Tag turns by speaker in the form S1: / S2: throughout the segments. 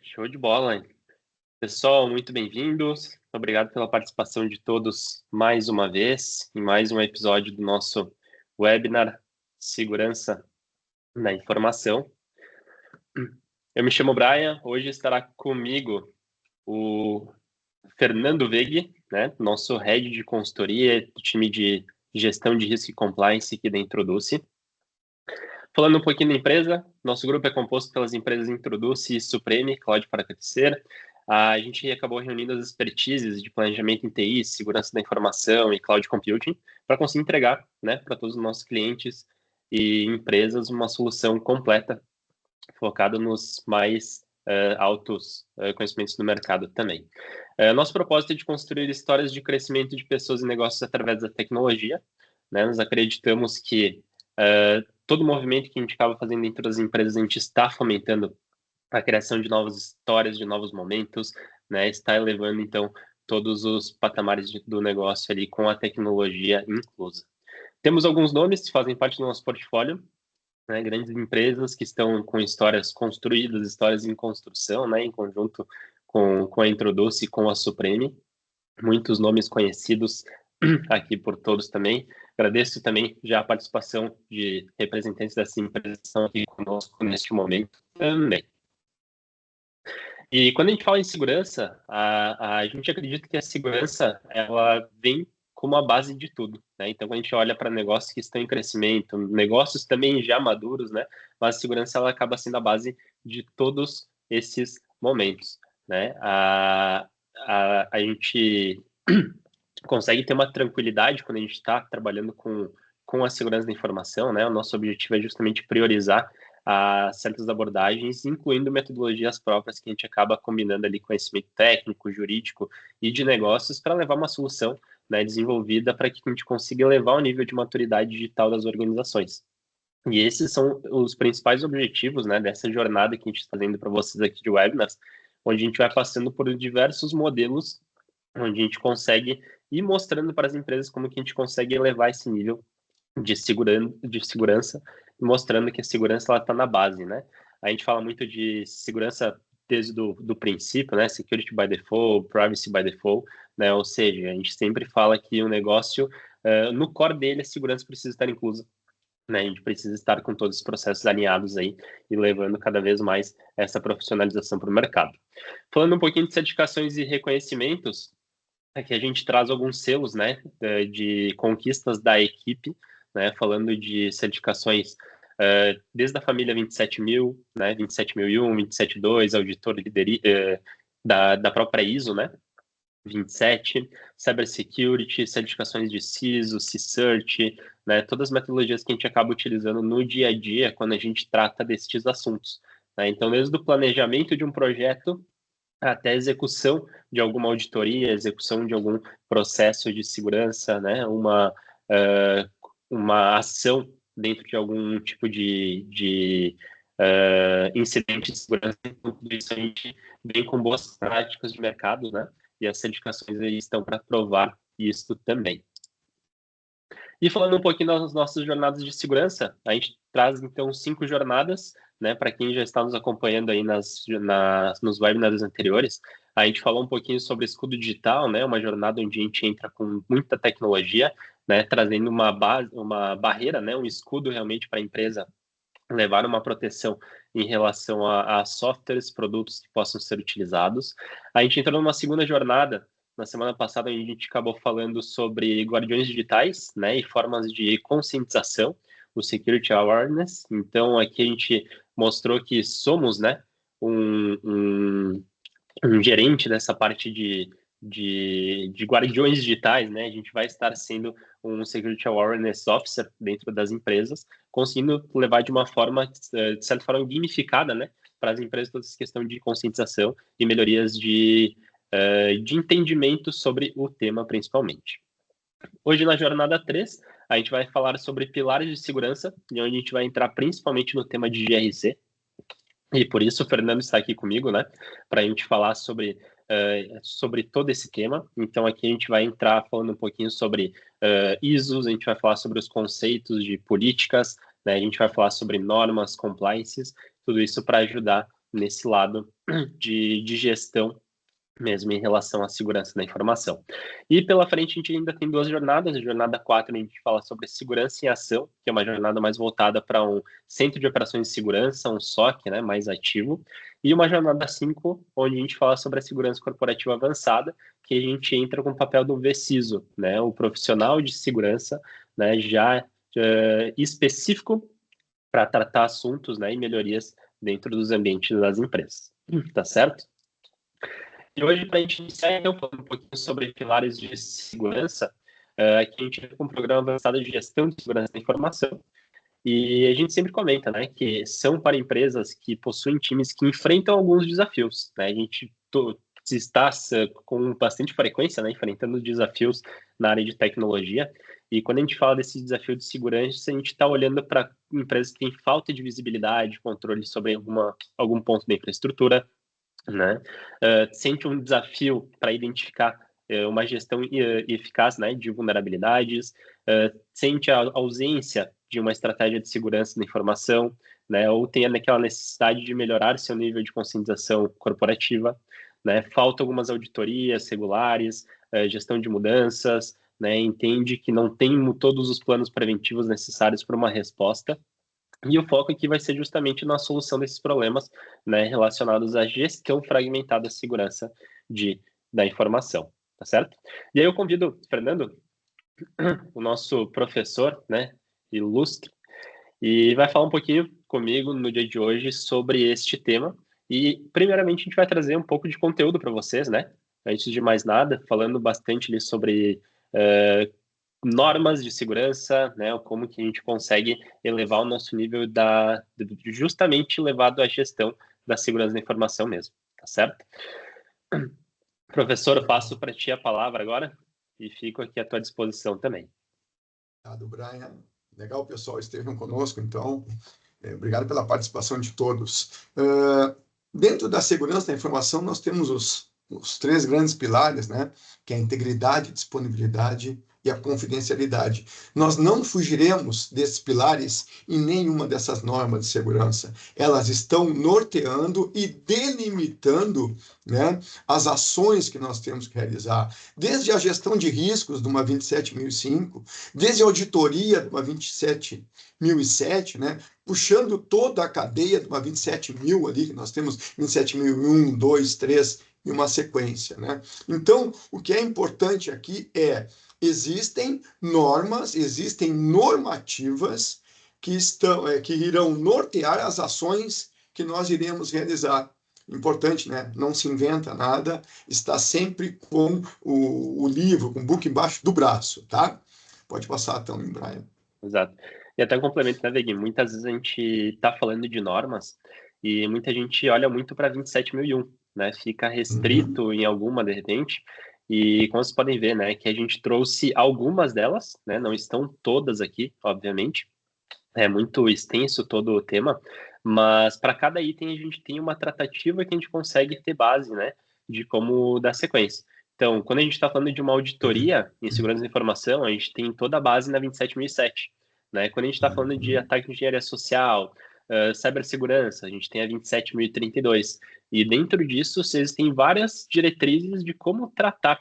S1: Show de bola. Pessoal, muito bem-vindos. Obrigado pela participação de todos mais uma vez em mais um episódio do nosso webinar Segurança na Informação. Eu me chamo Brian, hoje estará comigo o Fernando Veg, né, nosso head de consultoria do time de gestão de risco e compliance aqui da Introduce. Falando um pouquinho da empresa, nosso grupo é composto pelas empresas Introduce e Supreme, Cloud para Crescer. A gente acabou reunindo as expertises de planejamento em TI, segurança da informação e cloud computing para conseguir entregar, né, para todos os nossos clientes e empresas uma solução completa focada nos mais altos conhecimentos do mercado também. Nosso propósito é de construir histórias de crescimento de pessoas e negócios através da tecnologia. Né? Nós acreditamos que todo movimento que a gente acaba fazendo dentro das empresas, a gente está fomentando a criação de novas histórias, de novos momentos, né? Está elevando, então, todos os patamares do negócio ali com a tecnologia inclusa. Temos alguns nomes que fazem parte do nosso portfólio, né? Grandes empresas que estão com histórias construídas, histórias em construção, né? Em conjunto com a Introduce e com a Supreme. Muitos nomes conhecidos aqui por todos também. Agradeço também já a participação de representantes dessa empresa que estão aqui conosco neste momento também. E quando a gente fala em segurança, a gente acredita que a segurança ela vem como a base de tudo, né? Então, quando a gente olha para negócios que estão em crescimento, negócios também já maduros, né? Mas a segurança ela acaba sendo a base de todos esses momentos, né? A gente consegue ter uma tranquilidade quando a gente está trabalhando com a segurança da informação, né? O nosso objetivo é justamente priorizar certas abordagens, incluindo metodologias próprias que a gente acaba combinando ali conhecimento técnico, jurídico e de negócios para levar uma solução, né, desenvolvida para que a gente consiga elevar o nível de maturidade digital das organizações. E esses são os principais objetivos, né, dessa jornada que a gente está fazendo para vocês aqui de webinars, onde a gente vai passando por diversos modelos, onde a gente consegue ir mostrando para as empresas como que a gente consegue elevar esse nível de segurança, mostrando que a segurança está na base, né? A gente fala muito de segurança desde do princípio, né? Security by default, privacy by default, né? Ou seja, a gente sempre fala que o negócio, no core dele, a segurança precisa estar inclusa, né? A gente precisa estar com todos os processos alinhados aí e levando cada vez mais essa profissionalização para o mercado. Falando um pouquinho de certificações e reconhecimentos, aqui a gente traz alguns selos, né, de conquistas da equipe, né, falando de certificações desde a família 27000, né, 27001, 272, auditor da própria ISO, né, 27, Cybersecurity, certificações de CISO, CCERT, né, todas as metodologias que a gente acaba utilizando no dia a dia quando a gente trata destes assuntos. Né? Então, desde o planejamento de um projeto até a execução de alguma auditoria, execução de algum processo de segurança, né, uma ação dentro de algum tipo de incidente de segurança, tudo isso a gente vem com boas práticas de mercado, né, e as certificações aí estão para provar isso também. E falando um pouquinho das nossas jornadas de segurança, a gente traz então 5 jornadas, né? Para quem já está nos acompanhando aí nos webinars anteriores, a gente falou um pouquinho sobre escudo digital, né? Uma jornada onde a gente entra com muita tecnologia, né? Trazendo uma barreira, né? Um escudo realmente para a empresa levar uma proteção em relação a softwares, produtos que possam ser utilizados. A gente entrou numa segunda jornada na semana passada, a gente acabou falando sobre guardiões digitais, né, e formas de conscientização, o Security Awareness. Então, aqui a gente mostrou que somos, né, um gerente dessa parte de guardiões digitais, né? A gente vai estar sendo um Security Awareness Officer dentro das empresas, conseguindo levar de uma forma, de certa forma, gamificada, né? Para as empresas toda essa questão de conscientização e melhorias de entendimento sobre o tema, principalmente. Hoje, na jornada 3, a gente vai falar sobre pilares de segurança, e onde a gente vai entrar principalmente no tema de GRC, e por isso o Fernando está aqui comigo, né, para a gente falar sobre todo esse tema. Então aqui a gente vai entrar falando um pouquinho sobre ISOs, a gente vai falar sobre os conceitos de políticas, né, a gente vai falar sobre normas, compliances, tudo isso para ajudar nesse lado de gestão mesmo em relação à segurança da informação. E pela frente a gente ainda tem 2 jornadas, a jornada 4 a gente fala sobre segurança em ação, que é uma jornada mais voltada para um centro de operações de segurança, um SOC, né, mais ativo, e uma jornada 5, onde a gente fala sobre a segurança corporativa avançada, que a gente entra com o papel do VCISO, né, o profissional de segurança, né, já específico para tratar assuntos, né, e melhorias dentro dos ambientes das empresas. Tá certo? E hoje, para a gente iniciar, então, falando um pouquinho sobre pilares de segurança, aqui a gente tem um programa avançado de gestão de segurança da informação, e a gente sempre comenta, né, que são para empresas que possuem times que enfrentam alguns desafios, né, a gente está com bastante frequência, né, enfrentando desafios na área de tecnologia, e quando a gente fala desse desafio de segurança, a gente está olhando para empresas que têm falta de visibilidade, controle sobre algum ponto da infraestrutura, né? Sente um desafio para identificar uma gestão eficaz, né, de vulnerabilidades, sente a ausência de uma estratégia de segurança da informação, né, ou tem aquela necessidade de melhorar seu nível de conscientização corporativa, né, falta algumas auditorias regulares, gestão de mudanças, né, entende que não tem todos os planos preventivos necessários para uma resposta. E o foco aqui vai ser justamente na solução desses problemas, né, relacionados à gestão fragmentada da segurança da informação, tá certo? E aí eu convido o Fernando, o nosso professor, né, ilustre, e vai falar um pouquinho comigo no dia de hoje sobre este tema. E, primeiramente, a gente vai trazer um pouco de conteúdo para vocês, né? Antes de mais nada, falando bastante ali sobre normas de segurança, né, como que a gente consegue elevar o nosso nível justamente levado à gestão da segurança da informação mesmo, tá certo? Professor, eu passo para ti a palavra agora e fico aqui à tua disposição também.
S2: Obrigado, Brian. Legal, pessoal, estejam conosco, então. Obrigado pela participação de todos. Dentro da segurança da informação, nós temos os 3 grandes pilares, né? Que é a integridade, disponibilidade e a confidencialidade. Nós não fugiremos desses pilares em nenhuma dessas normas de segurança. Elas estão norteando e delimitando, né, as ações que nós temos que realizar, desde a gestão de riscos de uma 27005, desde a auditoria de uma 27007, né, puxando toda a cadeia de uma 27000 ali, que nós temos 27001, 2, 3 e uma sequência, né? Então, o que é importante aqui existem normas, existem normativas que irão nortear as ações que nós iremos realizar. Importante, né? Não se inventa nada, está sempre com o livro, com o book embaixo do braço, tá? Pode passar, então, Brian.
S1: Exato. E até um complemento, né, Vegui? Muitas vezes a gente está falando de normas e muita gente olha muito para 27001, né? Fica restrito em alguma, de repente. E como vocês podem ver, né, que a gente trouxe algumas delas, né? Não estão todas aqui, obviamente. É muito extenso todo o tema, mas para cada item a gente tem uma tratativa que a gente consegue ter base, né, de como dar sequência. Então, quando a gente está falando de uma auditoria em segurança da informação, a gente tem toda a base na 27007, né? Quando a gente está falando de ataque de engenharia social, cibersegurança, a gente tem a 27032. E dentro disso, vocês têm várias diretrizes de como tratar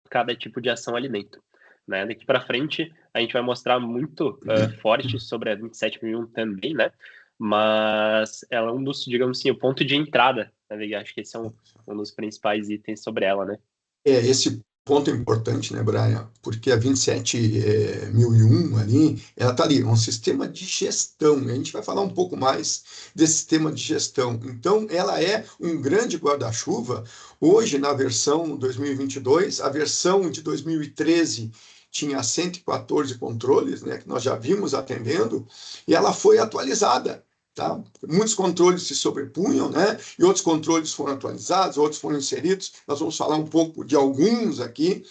S1: cada tipo de ação ali dentro, né? Daqui para frente, a gente vai mostrar muito forte sobre a 27001 também, né? Mas ela é um dos, digamos assim, o ponto de entrada, né? Acho que esse é um dos principais itens sobre ela, né?
S2: Esse ponto é importante, né, Brian? Porque a 27001 ali, ela está ali, é um sistema de gestão. A gente vai falar um pouco mais desse sistema de gestão. Então, ela é um grande guarda-chuva. Hoje, na versão 2022, a versão de 2013 tinha 114 controles, né, que nós já vimos atendendo, e ela foi atualizada. Tá? Muitos controles se sobrepunham, né? E outros controles foram atualizados, outros foram inseridos. Nós vamos falar um pouco de alguns aqui,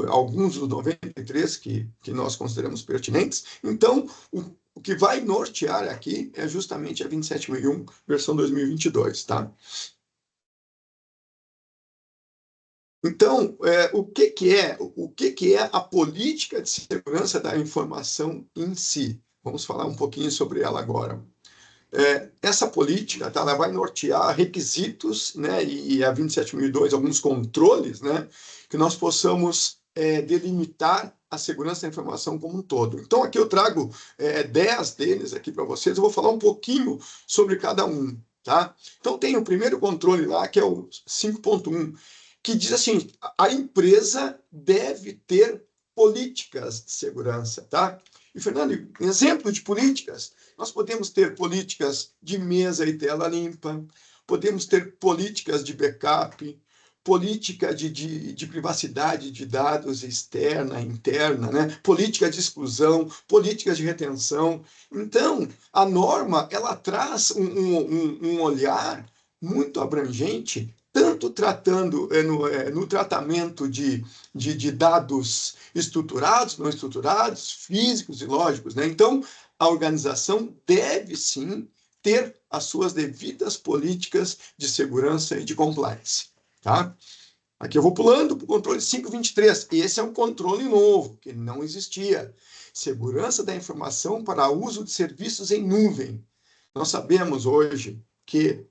S2: alguns dos 93 que nós consideramos pertinentes. Então, o que vai nortear aqui é justamente a 27001, versão 2022. Tá? Então, o que é a política de segurança da informação em si? Vamos falar um pouquinho sobre ela agora. essa política, tá, ela vai nortear requisitos, né, e a 27002, alguns controles, né, que nós possamos delimitar a segurança da informação como um todo. Então, aqui eu trago 10 deles aqui para vocês, eu vou falar um pouquinho sobre cada um. Tá? Então, tem o primeiro controle lá, que é o 5.1, que diz assim, a empresa deve ter políticas de segurança. Tá? E, Fernando, exemplo de políticas, nós podemos ter políticas de mesa e tela limpa, podemos ter políticas de backup, política de privacidade de dados externa, interna, né? Política de exclusão, políticas de retenção. Então, a norma ela traz um olhar muito abrangente, tanto tratando no tratamento de dados estruturados, não estruturados, físicos e lógicos. Né? Então, a organização deve sim ter as suas devidas políticas de segurança e de compliance. Tá? Aqui eu vou pulando para o controle 523. Esse é um controle novo, que não existia. Segurança da informação para uso de serviços em nuvem. Nós sabemos hoje que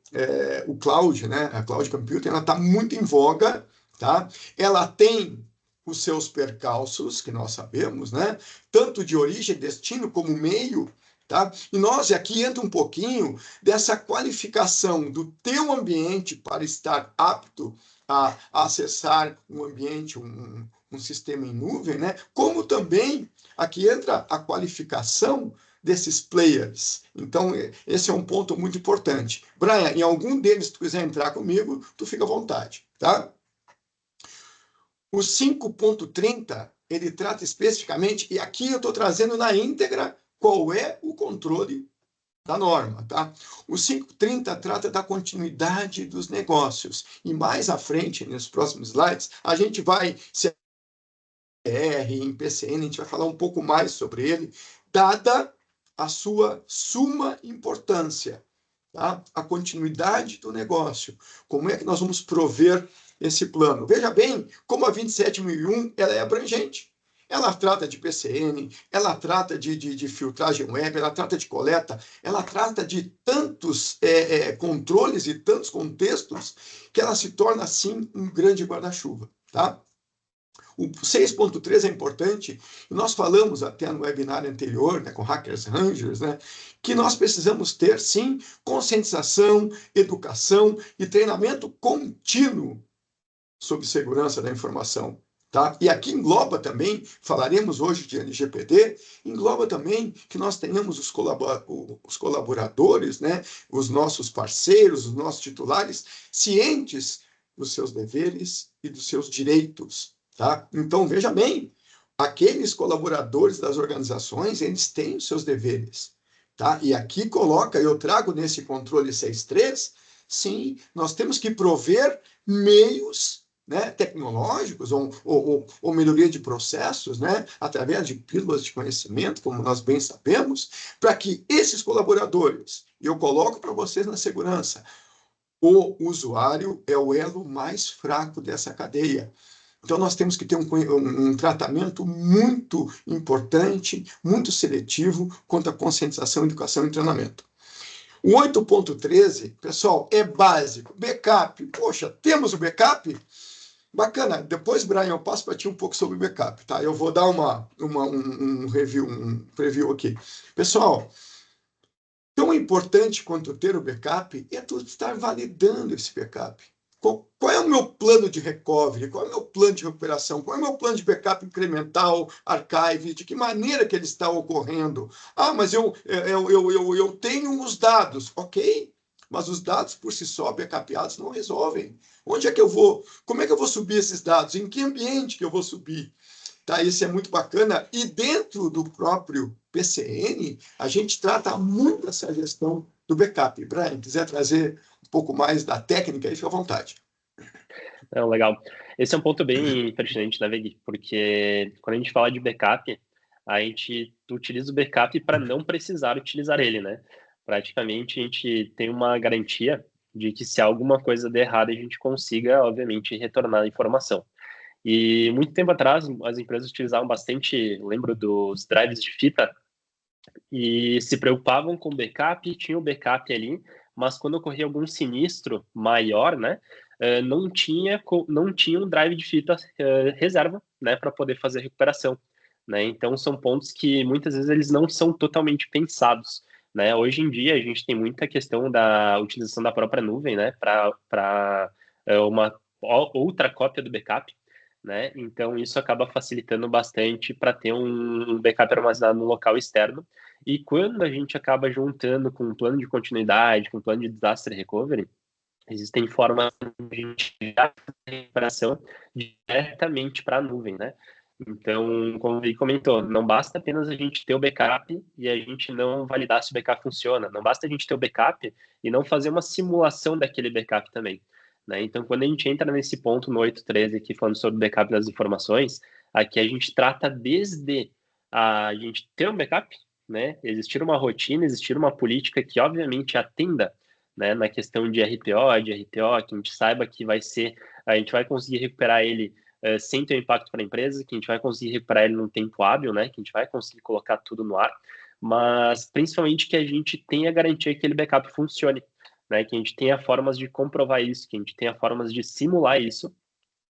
S2: o cloud, né, a cloud computing, ela está muito em voga. Tá? Ela tem os seus percalços, que nós sabemos, né, tanto de origem, destino, como meio. Tá? E nós aqui entra um pouquinho dessa qualificação do teu ambiente para estar apto a acessar um ambiente, um sistema em nuvem, né? Como também aqui entra a qualificação desses players. Então, esse é um ponto muito importante. Brian, em algum deles, se tu quiser entrar comigo, tu fica à vontade. Tá? O 5.30, ele trata especificamente, e aqui eu estou trazendo na íntegra qual é o controle da norma. Tá? O 5.30 trata da continuidade dos negócios. E mais à frente, nos próximos slides, a gente vai, se em PCN, a gente vai falar um pouco mais sobre ele, dada a sua suma importância. Tá? A continuidade do negócio. Como é que nós vamos prover esse plano? Veja bem, como a 27001 ela é abrangente. Ela trata de PCN, ela trata de filtragem web, ela trata de coleta, ela trata de tantos controles e tantos contextos que ela se torna, assim, um grande guarda-chuva. Tá? O 6.3 é importante, e nós falamos até no webinar anterior, né, com Hackers Rangers, né, que nós precisamos ter, sim, conscientização, educação e treinamento contínuo sobre segurança da informação. Tá? E aqui engloba também, falaremos hoje de LGPD, engloba também que nós tenhamos os colaboradores, né, os nossos parceiros, os nossos titulares, cientes dos seus deveres e dos seus direitos. Tá? Então, veja bem, aqueles colaboradores das organizações, eles têm os seus deveres. Tá? E aqui coloca, eu trago nesse controle 6.3, sim, nós temos que prover meios, né, tecnológicos ou melhoria de processos, né, através de pílulas de conhecimento, como nós bem sabemos, para que esses colaboradores, eu coloco para vocês na segurança, o usuário é o elo mais fraco dessa cadeia. Então, nós temos que ter um tratamento muito importante, muito seletivo quanto à conscientização, educação e treinamento. O 8.13, pessoal, é básico. Backup. Poxa, temos o backup? Bacana. Depois, Brian, eu passo para ti um pouco sobre o backup, tá? Eu vou dar um preview aqui. Pessoal, tão importante quanto ter o backup é tu estar validando esse backup. Qual é o meu plano de recovery? Qual é o meu plano de recuperação? Qual é o meu plano de backup incremental, archive? De que maneira que ele está ocorrendo? Ah, mas eu tenho os dados. Ok, mas os dados por si só, backupados, não resolvem. Onde é que eu vou? Como é que eu vou subir esses dados? Em que ambiente que eu vou subir? Tá, isso é muito bacana. E dentro do próprio PCN, a gente trata muito essa gestão do backup. Brian, quiser trazer um pouco mais da técnica, aí fica à vontade.
S1: Legal. Esse é um ponto bem pertinente, né, Vegui? Porque quando a gente fala de backup, a gente utiliza o backup para não precisar utilizar ele, né? Praticamente, a gente tem uma garantia de que se alguma coisa der errado, a gente consiga, obviamente, retornar a informação. E muito tempo atrás, as empresas utilizavam bastante, lembro dos drives de fita, e se preocupavam com o backup, tinha o backup ali, mas quando ocorria algum sinistro maior, né, não tinha um drive de fita reserva, né, para poder fazer a recuperação, né? Então são pontos que muitas vezes eles não são totalmente pensados, né? Hoje em dia a gente tem muita questão da utilização da própria nuvem, né, para uma outra cópia do backup, né? Então isso acaba facilitando bastante para ter um backup armazenado no local externo. E quando a gente acaba juntando com um plano de continuidade, com um plano de disaster recovery, existem formas de a gente enviar a recuperação diretamente para a nuvem, né? Então, como ele comentou, não basta apenas a gente ter o backup e a gente não validar se o backup funciona. Não basta a gente ter o backup e não fazer uma simulação daquele backup também, né? Então, quando a gente entra nesse ponto no 8.13 aqui, falando sobre o backup das informações, aqui a gente trata desde a gente ter um backup, né? Existir uma rotina, existir uma política que, obviamente, atenda, né, na questão de RPO, de RTO, que a gente saiba que a gente vai conseguir recuperar ele sem ter um impacto para a empresa, que a gente vai conseguir recuperar ele num tempo hábil, né, que a gente vai conseguir colocar tudo no ar, mas principalmente que a gente tenha garantia que aquele backup funcione, né, que a gente tenha formas de comprovar isso, que a gente tenha formas de simular isso,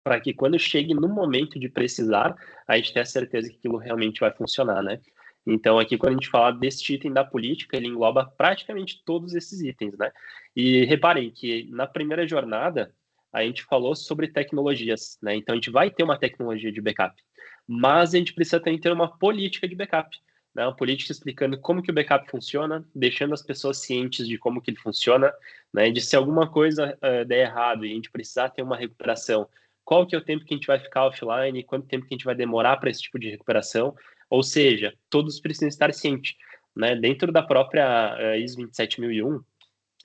S1: para que quando chegue no momento de precisar, a gente tenha certeza que aquilo realmente vai funcionar, né? Então, aqui, quando a gente fala deste item da política, ele engloba praticamente todos esses itens, né? E reparem que na primeira jornada, a gente falou sobre tecnologias, né? Então, a gente vai ter uma tecnologia de backup, mas a gente precisa também ter uma política de backup, né? Uma política explicando como que o backup funciona, deixando as pessoas cientes de como que ele funciona, né? De se alguma coisa der errado e a gente precisar ter uma recuperação, qual que é o tempo que a gente vai ficar offline, quanto tempo que a gente vai demorar para esse tipo de recuperação, ou seja, todos precisam estar cientes, né? Dentro da própria ISO 27001,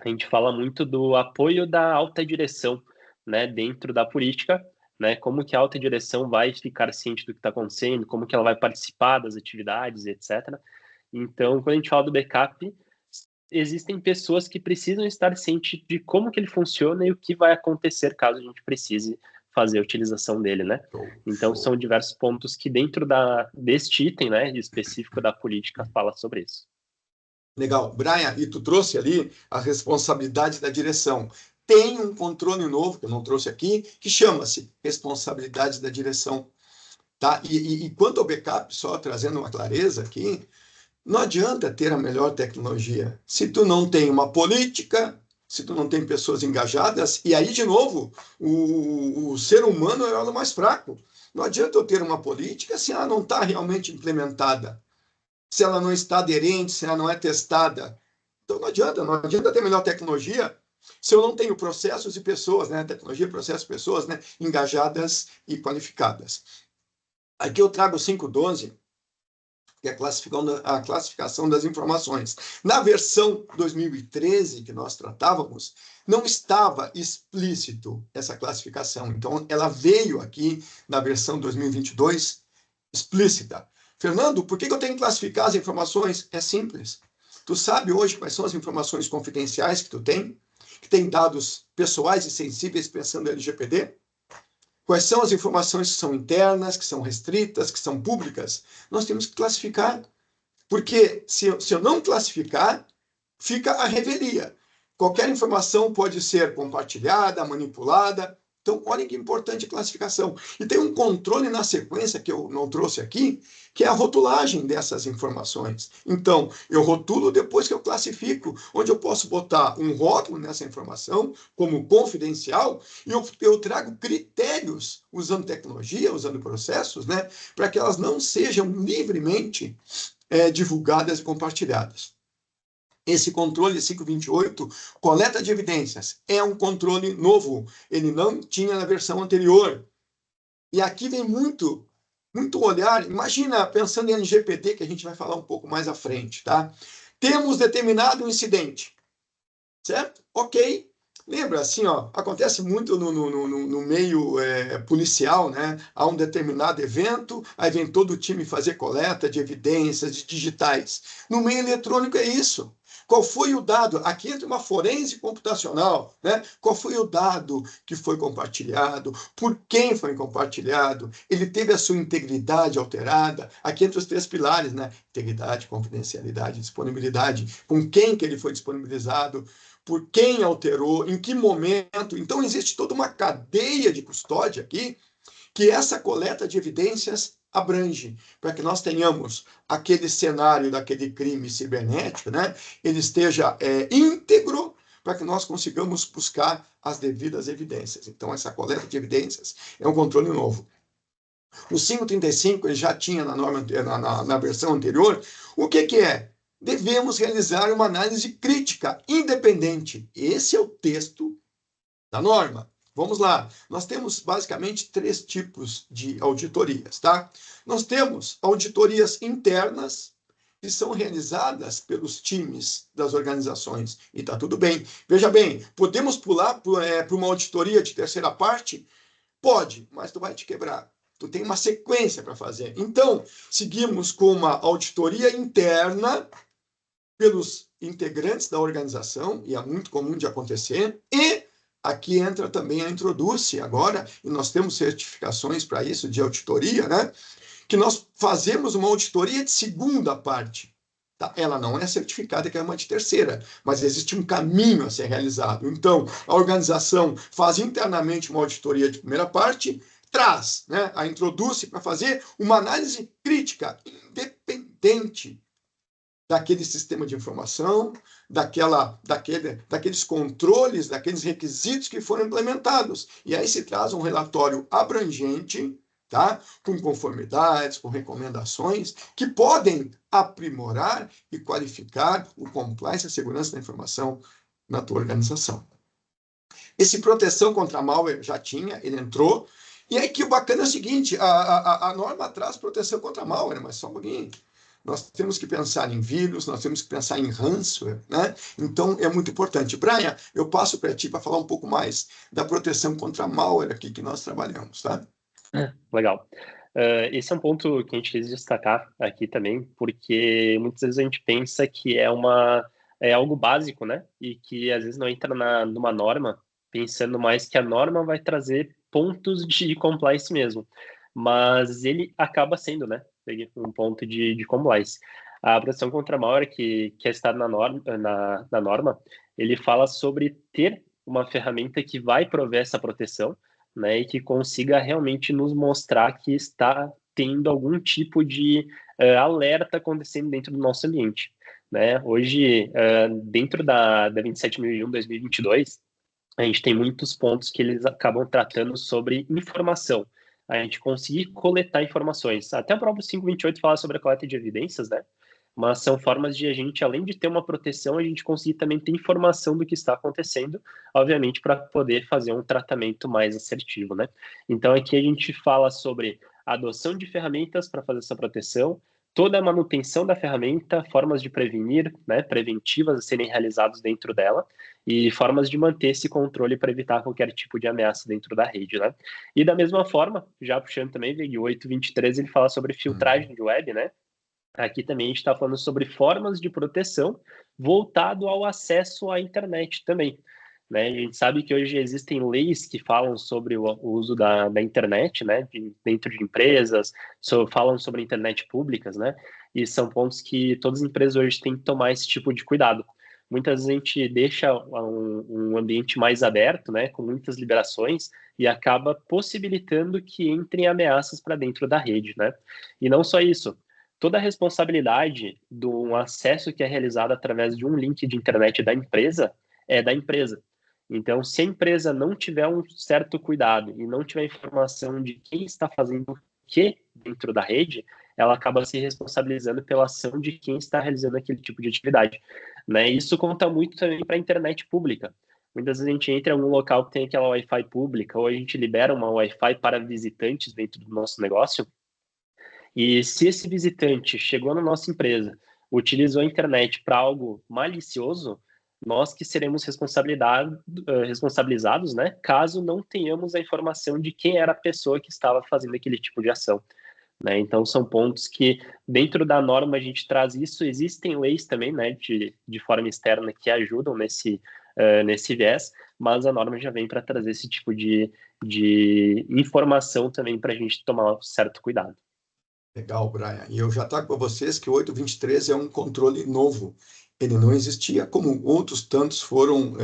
S1: a gente fala muito do apoio da alta direção, né? Dentro da política, né? Como que a alta direção vai ficar ciente do que está acontecendo, como que ela vai participar das atividades, etc. Então, quando a gente fala do backup, existem pessoas que precisam estar cientes de como que ele funciona e o que vai acontecer caso a gente precise fazer a utilização dele, né? Então, são diversos pontos que dentro deste item, né, específico da política, fala sobre isso.
S2: Legal. Brian, e tu trouxe ali a responsabilidade da direção. Tem um controle novo, que eu não trouxe aqui, que chama-se responsabilidade da direção. Tá? E quanto ao backup, só trazendo uma clareza aqui, não adianta ter a melhor tecnologia se tu não tem uma política, se tu não tem pessoas engajadas, e aí, de novo, o ser humano é o mais fraco. Não adianta eu ter uma política se ela não está realmente implementada, se ela não está aderente, se ela não é testada. Então não adianta ter melhor tecnologia se eu não tenho processos e pessoas, né? Tecnologia, processos, pessoas, né? Engajadas e qualificadas. Aqui eu trago o 5.12, que é a classificação das informações. Na versão 2013 que nós tratávamos, não estava explícito essa classificação. Então, ela veio aqui na versão 2022 explícita. Fernando, por que eu tenho que classificar as informações? É simples. Tu sabe hoje quais são as informações confidenciais que tu tem? Que tem dados pessoais e sensíveis pensando no LGPD? Quais são as informações que são internas, que são restritas, que são públicas? Nós temos que classificar. Porque se eu não classificar, fica a revelia. Qualquer informação pode ser compartilhada, manipulada. Então, olha que importante a classificação. E tem um controle na sequência que eu não trouxe aqui, que é a rotulagem dessas informações. Então, eu rotulo depois que eu classifico, onde eu posso botar um rótulo nessa informação como confidencial e eu trago critérios usando tecnologia, usando processos, né, para que elas não sejam livremente divulgadas e compartilhadas. Esse controle 528, coleta de evidências, é um controle novo. Ele não tinha na versão anterior. E aqui vem muito olhar. Imagina, pensando em LGPD, que a gente vai falar um pouco mais à frente, tá? Temos determinado incidente, certo? Ok. Lembra, assim, ó, acontece muito no meio policial, né? Há um determinado evento, aí vem todo o time fazer coleta de evidências, de digitais. No meio eletrônico é isso. Qual foi o dado? Aqui entra uma forense computacional, né? Qual foi o dado que foi compartilhado? Por quem foi compartilhado? Ele teve a sua integridade alterada? Aqui entra os 3 pilares, né? Integridade, confidencialidade, disponibilidade. Com quem que ele foi disponibilizado? Por quem alterou? Em que momento? Então, existe toda uma cadeia de custódia aqui que essa coleta de evidências abrange, para que nós tenhamos aquele cenário daquele crime cibernético, né? Ele esteja íntegro, para que nós consigamos buscar as devidas evidências. Então, essa coleta de evidências é um controle novo. O 535 ele já tinha na norma, na versão anterior. O que é? Devemos realizar uma análise crítica independente. Esse é o texto da norma. Vamos lá. Nós temos basicamente 3 tipos de auditorias, tá? Nós temos auditorias internas, que são realizadas pelos times das organizações. E tá tudo bem. Veja bem, podemos pular para uma auditoria de terceira parte? Pode, mas tu vai te quebrar. Tu tem uma sequência para fazer. Então, seguimos com uma auditoria interna pelos integrantes da organização, e é muito comum de acontecer, e aqui entra também a Introduce agora, e nós temos certificações para isso, de auditoria, né? Que nós fazemos uma auditoria de segunda parte. Tá? Ela não é certificada, que é uma de terceira, mas existe um caminho a ser realizado. Então, a organização faz internamente uma auditoria de primeira parte, traz, né, a Introduce para fazer uma análise crítica, independente daquele sistema de informação, daqueles controles, daqueles requisitos que foram implementados. E aí se traz um relatório abrangente, tá? Com conformidades, com recomendações, que podem aprimorar e qualificar o compliance e a segurança da informação na tua organização. Esse proteção contra malware já tinha, ele entrou. E aí que o bacana é o seguinte, a norma traz proteção contra malware, mas só um pouquinho. Nós temos que pensar em vírus, nós temos que pensar em ransomware, né? Então, é muito importante. Brian, eu passo para ti para falar um pouco mais da proteção contra malware aqui que nós trabalhamos, tá?
S1: Legal. Esse é um ponto que a gente quis destacar aqui também, porque muitas vezes a gente pensa que é algo básico, né? E que às vezes não entra numa norma, pensando mais que a norma vai trazer pontos de compliance mesmo. Mas ele acaba sendo, né? Um ponto de compliance. A proteção contra malware que é citada na norma, ele fala sobre ter uma ferramenta que vai prover essa proteção, né, e que consiga realmente nos mostrar que está tendo algum tipo de alerta acontecendo dentro do nosso ambiente. Né? Hoje, dentro da 27001/2022, a gente tem muitos pontos que eles acabam tratando sobre informação. A gente conseguir coletar informações. Até o próprio 528 fala sobre a coleta de evidências, né? Mas são formas de a gente, além de ter uma proteção, a gente conseguir também ter informação do que está acontecendo, obviamente, para poder fazer um tratamento mais assertivo, né? Então, aqui a gente fala sobre a adoção de ferramentas para fazer essa proteção, toda a manutenção da ferramenta, formas de prevenir, né, preventivas a serem realizadas dentro dela, e formas de manter esse controle para evitar qualquer tipo de ameaça dentro da rede, né? E da mesma forma, já puxando também, o 823, ele fala sobre filtragem de web, né? Aqui também a gente está falando sobre formas de proteção voltado ao acesso à internet também. Né? A gente sabe que hoje existem leis que falam sobre o uso da internet, né? Dentro de empresas, falam sobre a internet públicas, né? E são pontos que todas as empresas hoje têm que tomar esse tipo de cuidado. Muitas vezes a gente deixa um ambiente mais aberto, né? Com muitas liberações, e acaba possibilitando que entrem ameaças para dentro da rede, né? E não só isso, toda a responsabilidade do acesso que é realizado através de um link de internet da empresa é da empresa. Então, se a empresa não tiver um certo cuidado e não tiver informação de quem está fazendo o que dentro da rede, ela acaba se responsabilizando pela ação de quem está realizando aquele tipo de atividade. Né? Isso conta muito também para a internet pública. Muitas vezes a gente entra em algum local que tem aquela Wi-Fi pública, ou a gente libera uma Wi-Fi para visitantes dentro do nosso negócio, e se esse visitante chegou na nossa empresa, utilizou a internet para algo malicioso, nós que seremos responsabilizados, né, caso não tenhamos a informação de quem era a pessoa que estava fazendo aquele tipo de ação. né? Então, são pontos que, dentro da norma, a gente traz isso. Existem leis também, né, de forma externa que ajudam nesse viés, mas a norma já vem para trazer esse tipo de informação também para a gente tomar certo cuidado.
S2: Legal, Brian. E eu já trago para vocês que o 823 é um controle novo. Ele não existia, como outros tantos foram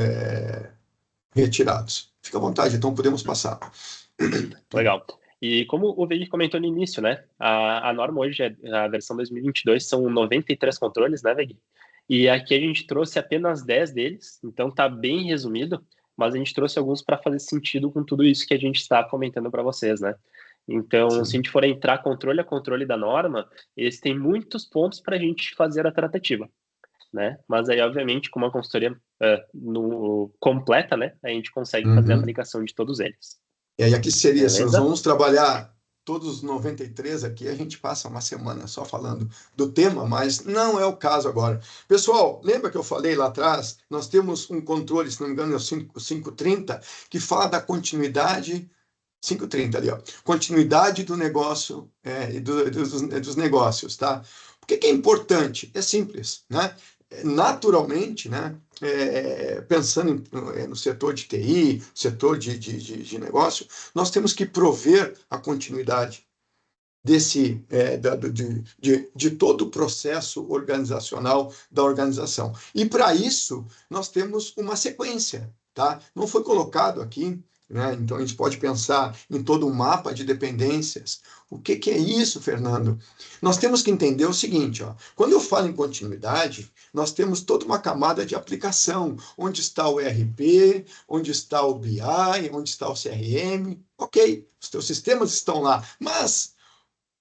S2: retirados. Fica à vontade, então podemos passar.
S1: Legal. E como o Vig comentou no início, né? A norma hoje, a versão 2022, são 93 controles, né, Vig? E aqui a gente trouxe apenas 10 deles, então tá bem resumido, mas a gente trouxe alguns para fazer sentido com tudo isso que a gente está comentando para vocês, né? Então,
S2: Sim.
S1: se a gente for entrar controle a controle da norma, eles têm muitos pontos para a gente fazer a tratativa, né? Mas aí, obviamente, com uma consultoria completa, né, a gente consegue fazer a
S2: Uhum.
S1: aplicação de todos eles.
S2: E aí aqui seria, se nós
S1: Beleza?
S2: vamos trabalhar todos os 93 aqui, a gente passa uma semana só falando do tema, mas não é o caso agora. Pessoal, lembra que eu falei lá atrás? Nós temos um controle, se não me engano, é o 530, que fala da continuidade, 530 ali, ó, continuidade do negócio e dos negócios, tá? Por que é importante? É simples, né? Naturalmente, né? Pensando no setor de TI, setor de negócio, nós temos que prover a continuidade de todo o processo organizacional da organização. E para isso, nós temos uma sequência, tá? Não foi colocado aqui, né? Então a gente pode pensar em todo um mapa de dependências. O que é isso, Fernando? Nós temos que entender o seguinte, ó, quando eu falo em continuidade, nós temos toda uma camada de aplicação, onde está o ERP, onde está o BI, onde está o CRM, ok, os teus sistemas estão lá, mas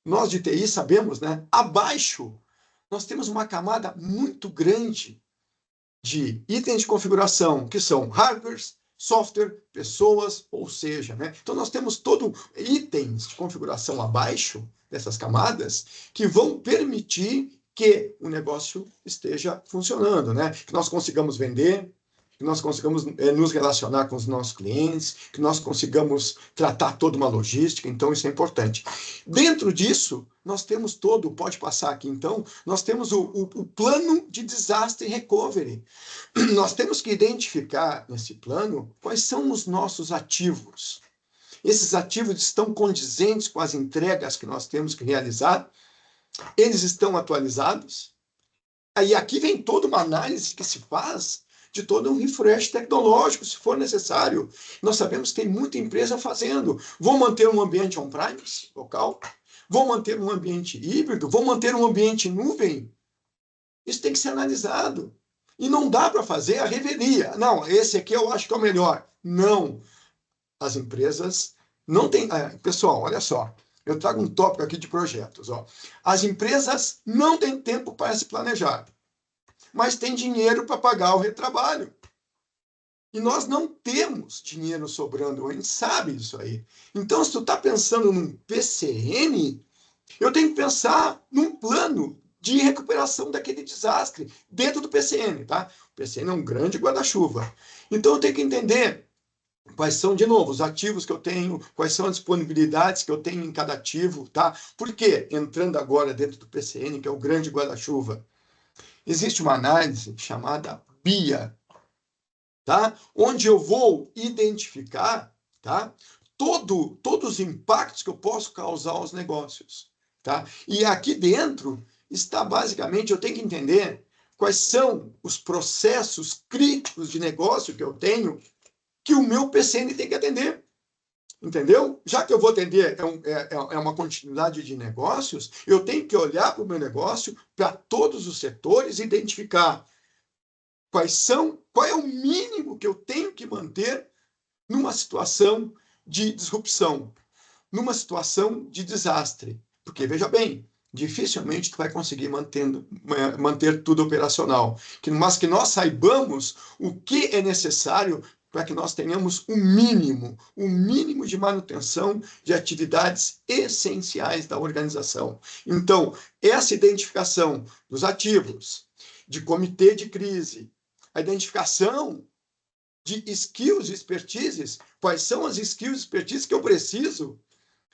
S2: nós de TI sabemos, né? Abaixo, nós temos uma camada muito grande de itens de configuração, que são hardwares, software, pessoas, ou seja, né? Então nós temos todo itens de configuração abaixo dessas camadas que vão permitir que o negócio esteja funcionando, né? Que nós consigamos vender, que nós consigamos nos relacionar com os nossos clientes, que nós consigamos tratar toda uma logística, então isso é importante. Dentro disso, nós temos pode passar aqui então, nós temos o plano de desastre recovery. Nós temos que identificar nesse plano quais são os nossos ativos. Esses ativos estão condizentes com as entregas que nós temos que realizar, eles estão atualizados. Aí aqui vem toda uma análise que se faz de todo um refresh tecnológico, se for necessário. Nós sabemos que tem muita empresa fazendo. Vou manter um ambiente on-premise local? Vou manter um ambiente híbrido? Vou manter um ambiente nuvem? Isso tem que ser analisado. E não dá para fazer a revelia. Não, esse aqui eu acho que é o melhor. Não. As empresas não têm... pessoal, olha só. Eu trago um tópico aqui de projetos. Ó. As empresas não têm tempo para se planejar, mas têm dinheiro para pagar o retrabalho. E nós não temos dinheiro sobrando, a gente sabe disso aí. Então, se tu está pensando num PCN, eu tenho que pensar num plano de recuperação daquele desastre dentro do PCN, tá? O PCN é um grande guarda-chuva. Então, eu tenho que entender quais são, de novo, os ativos que eu tenho, quais são as disponibilidades que eu tenho em cada ativo, tá? Por quê? Entrando agora dentro do PCN, que é o grande guarda-chuva, existe uma análise chamada BIA, tá? Onde eu vou identificar, tá? Todos os impactos que eu posso causar aos negócios, tá? E aqui dentro está basicamente, eu tenho que entender quais são os processos críticos de negócio que eu tenho que o meu PCN tem que atender. Entendeu? Já que eu vou atender uma continuidade de negócios, eu tenho que olhar para o meu negócio, para todos os setores, e identificar qual é o mínimo que eu tenho que manter numa situação de disrupção, numa situação de desastre. Porque, veja bem, dificilmente tu vai conseguir manter tudo operacional. Mas que nós saibamos o que é necessário para que nós tenhamos o mínimo de manutenção de atividades essenciais da organização. Então, essa identificação dos ativos, de comitê de crise, a identificação de skills e expertises, quais são as skills e expertises que eu preciso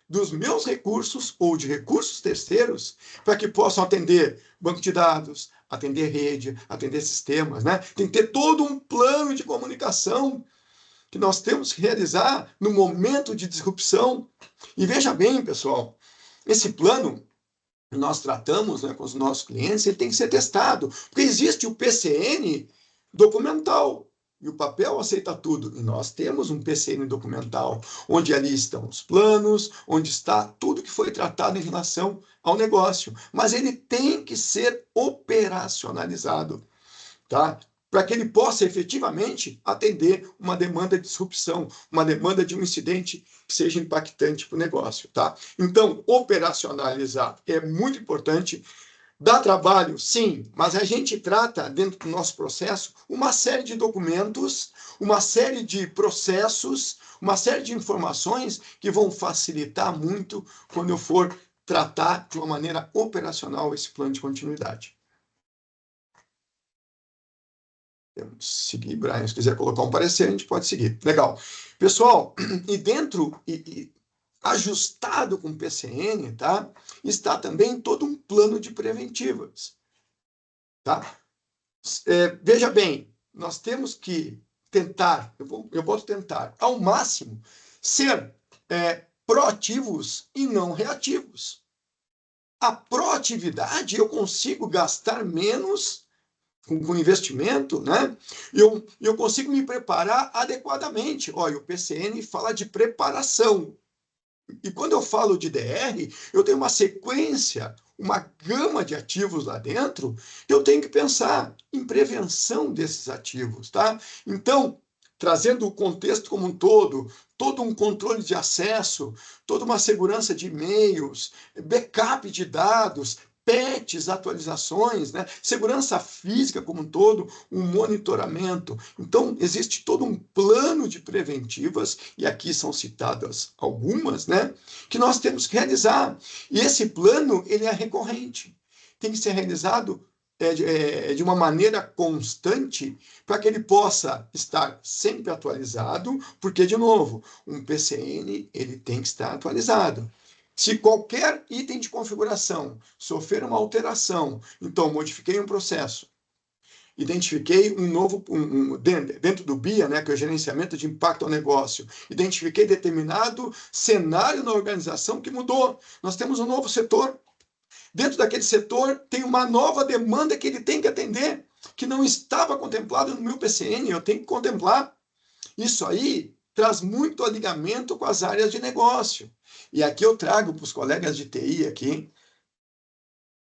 S2: dos meus recursos ou de recursos terceiros para que possam atender banco de dados, atender rede, atender sistemas, né? Tem que ter todo um plano de comunicação que nós temos que realizar no momento de disrupção. E veja bem, pessoal, esse plano que nós tratamos, né, com os nossos clientes, ele tem que ser testado, porque existe o PCN documental, e o papel aceita tudo. E nós temos um PCN documental, onde ali estão os planos, onde está tudo que foi tratado em relação ao negócio. Mas ele tem que ser operacionalizado, tá? Para que ele possa efetivamente atender uma demanda de disrupção, uma demanda de um incidente que seja impactante para o negócio, tá? Então, operacionalizar é muito importante. Dá trabalho? Sim, mas a gente trata, dentro do nosso processo, uma série de documentos, uma série de processos, uma série de informações que vão facilitar muito quando eu for tratar de uma maneira operacional esse plano de continuidade. Vamos seguir, Brian. Se quiser colocar um parecer, a gente pode seguir. Legal. Pessoal, e dentro, ajustado com o PCN, tá? Está também todo um plano de preventivas. Tá? Veja bem, nós temos que tentar, eu posso tentar, ao máximo, ser proativos e não reativos. A proatividade, eu consigo gastar menos com investimento, né? Eu consigo me preparar adequadamente. Olha, o PCN fala de preparação. E quando eu falo de DR, eu tenho uma sequência, uma gama de ativos lá dentro, eu tenho que pensar em prevenção desses ativos, tá? Então, trazendo o contexto como um todo um controle de acesso, toda uma segurança de e-mails, backup de dados, patches, atualizações, né? Segurança física como um todo, um monitoramento. Então, existe todo um plano de preventivas, e aqui são citadas algumas, né? Que nós temos que realizar. E esse plano, ele é recorrente. Tem que ser realizado de uma maneira constante para que ele possa estar sempre atualizado, porque, de novo, um PCN ele tem que estar atualizado. Se qualquer item de configuração sofrer uma alteração, então modifiquei um processo, identifiquei um novo, dentro do BIA, né, que é o gerenciamento de impacto ao negócio, identifiquei determinado cenário na organização que mudou. Nós temos um novo setor. Dentro daquele setor tem uma nova demanda que ele tem que atender, que não estava contemplado no meu PCN, eu tenho que contemplar. Isso aí traz muito alinhamento com as áreas de negócio. E aqui eu trago para os colegas de TI aqui,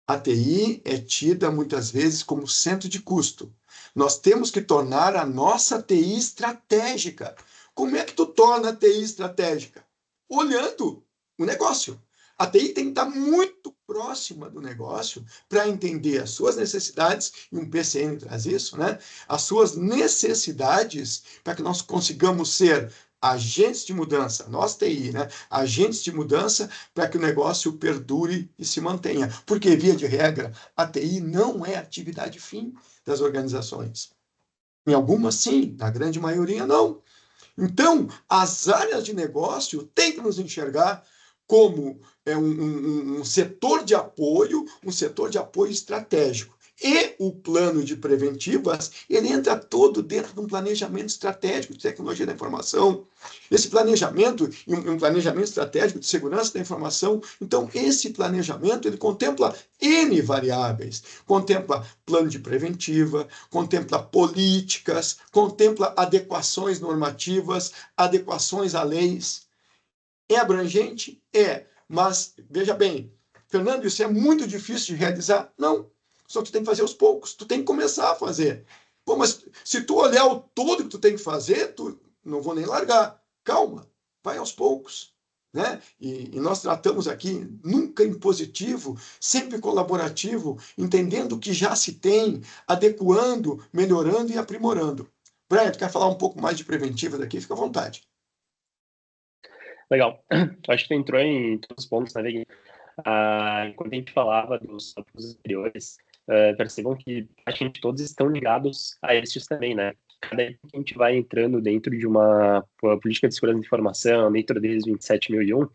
S2: a TI é tida muitas vezes como centro de custo. Nós temos que tornar a nossa TI estratégica. Como é que tu torna a TI estratégica? Olhando o negócio. A TI tem que estar muito próxima do negócio para entender as suas necessidades, e um PCN traz isso, né? As suas necessidades para que nós consigamos ser agentes de mudança, nós TI, né? Agentes de mudança para que o negócio perdure e se mantenha. Porque, via de regra, a TI não é atividade fim das organizações. Em algumas, sim, na grande maioria, não. Então, as áreas de negócio têm que nos enxergar como um setor de apoio, um setor de apoio estratégico. E o plano de preventivas, ele entra todo dentro de um planejamento estratégico de tecnologia da informação. Esse planejamento, um planejamento estratégico de segurança da informação, então esse planejamento, ele contempla N variáveis. Contempla plano de preventiva, contempla políticas, contempla adequações normativas, adequações a leis. É abrangente? É. Mas, veja bem, Fernando, isso é muito difícil de realizar? Não. Só que tu tem que fazer aos poucos. Tu tem que começar a fazer. Pô, mas se tu olhar o todo que tu tem que fazer, tu não vou nem largar. Calma, vai aos poucos. Né? E nós tratamos aqui nunca impositivo, sempre colaborativo, entendendo o que já se tem, adequando, melhorando e aprimorando. Brian, tu quer falar um pouco mais de preventiva daqui? Fica à vontade.
S1: Legal. Acho que tu entrou em todos os pontos, né, Vegui? Enquanto a gente falava dos tópicos anteriores, percebam que praticamente todos estão ligados a estes também, né? Cada vez que a gente vai entrando dentro de uma política de segurança da informação, dentro deles 27001,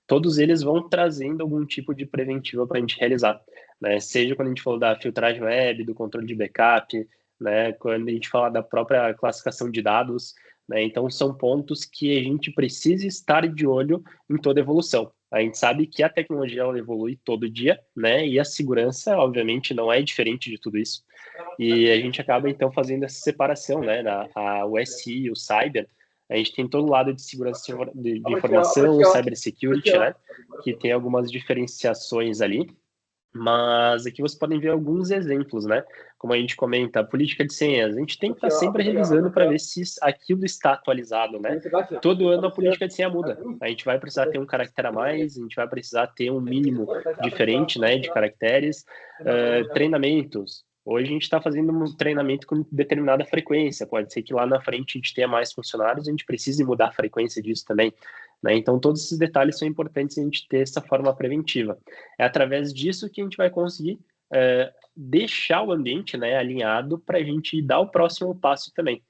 S1: todos eles vão trazendo algum tipo de preventiva para a gente realizar, né? Seja quando a gente falou da filtragem web, do controle de backup, né? Quando a gente fala da própria classificação de dados, né? Então, são pontos que a gente precisa estar de olho em toda evolução. A gente sabe que a tecnologia ela evolui todo dia, né? E a segurança, obviamente, não é diferente de tudo isso. E a gente acaba, então, fazendo essa separação, né? O SI, o Cyber, a gente tem todo o lado de segurança de informação, o cybersecurity, né? Que tem algumas diferenciações ali, mas aqui vocês podem ver alguns exemplos, né? Como a gente comenta, a política de senhas, a gente tem que estar sempre revisando para ver se aquilo está atualizado, né? Todo ano a política de senha muda. A gente vai precisar ter um caractere a mais, a gente vai precisar ter um mínimo diferente, né, de caracteres. Treinamentos. Hoje a gente está fazendo um treinamento com determinada frequência. Pode ser que lá na frente a gente tenha mais funcionários, a gente precise mudar a frequência disso também, né? Então, todos esses detalhes são importantes a gente ter essa forma preventiva. É através disso que a gente vai conseguir deixar o ambiente, né, alinhado para a gente dar o próximo passo também,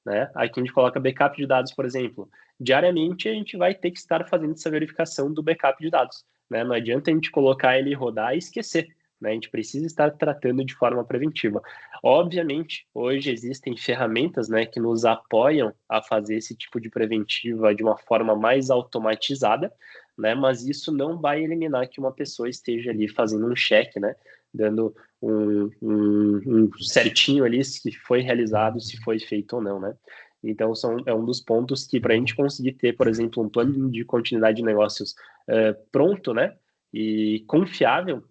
S1: né? Aqui a gente coloca backup de dados, por exemplo. Diariamente a gente vai ter que estar fazendo essa verificação do backup de dados, né? Não adianta a gente colocar ele rodar e esquecer, né? A gente precisa estar tratando de forma preventiva. Obviamente, hoje existem ferramentas, né, que nos apoiam a fazer esse tipo de preventiva de uma forma mais automatizada, né? Mas isso não vai eliminar que uma pessoa esteja ali fazendo um check, né? Dando um certinho ali se foi realizado, se foi feito ou não, né? Então, é um dos pontos que, para a gente conseguir ter, por exemplo, um plano de continuidade de negócios pronto, né? E confiável,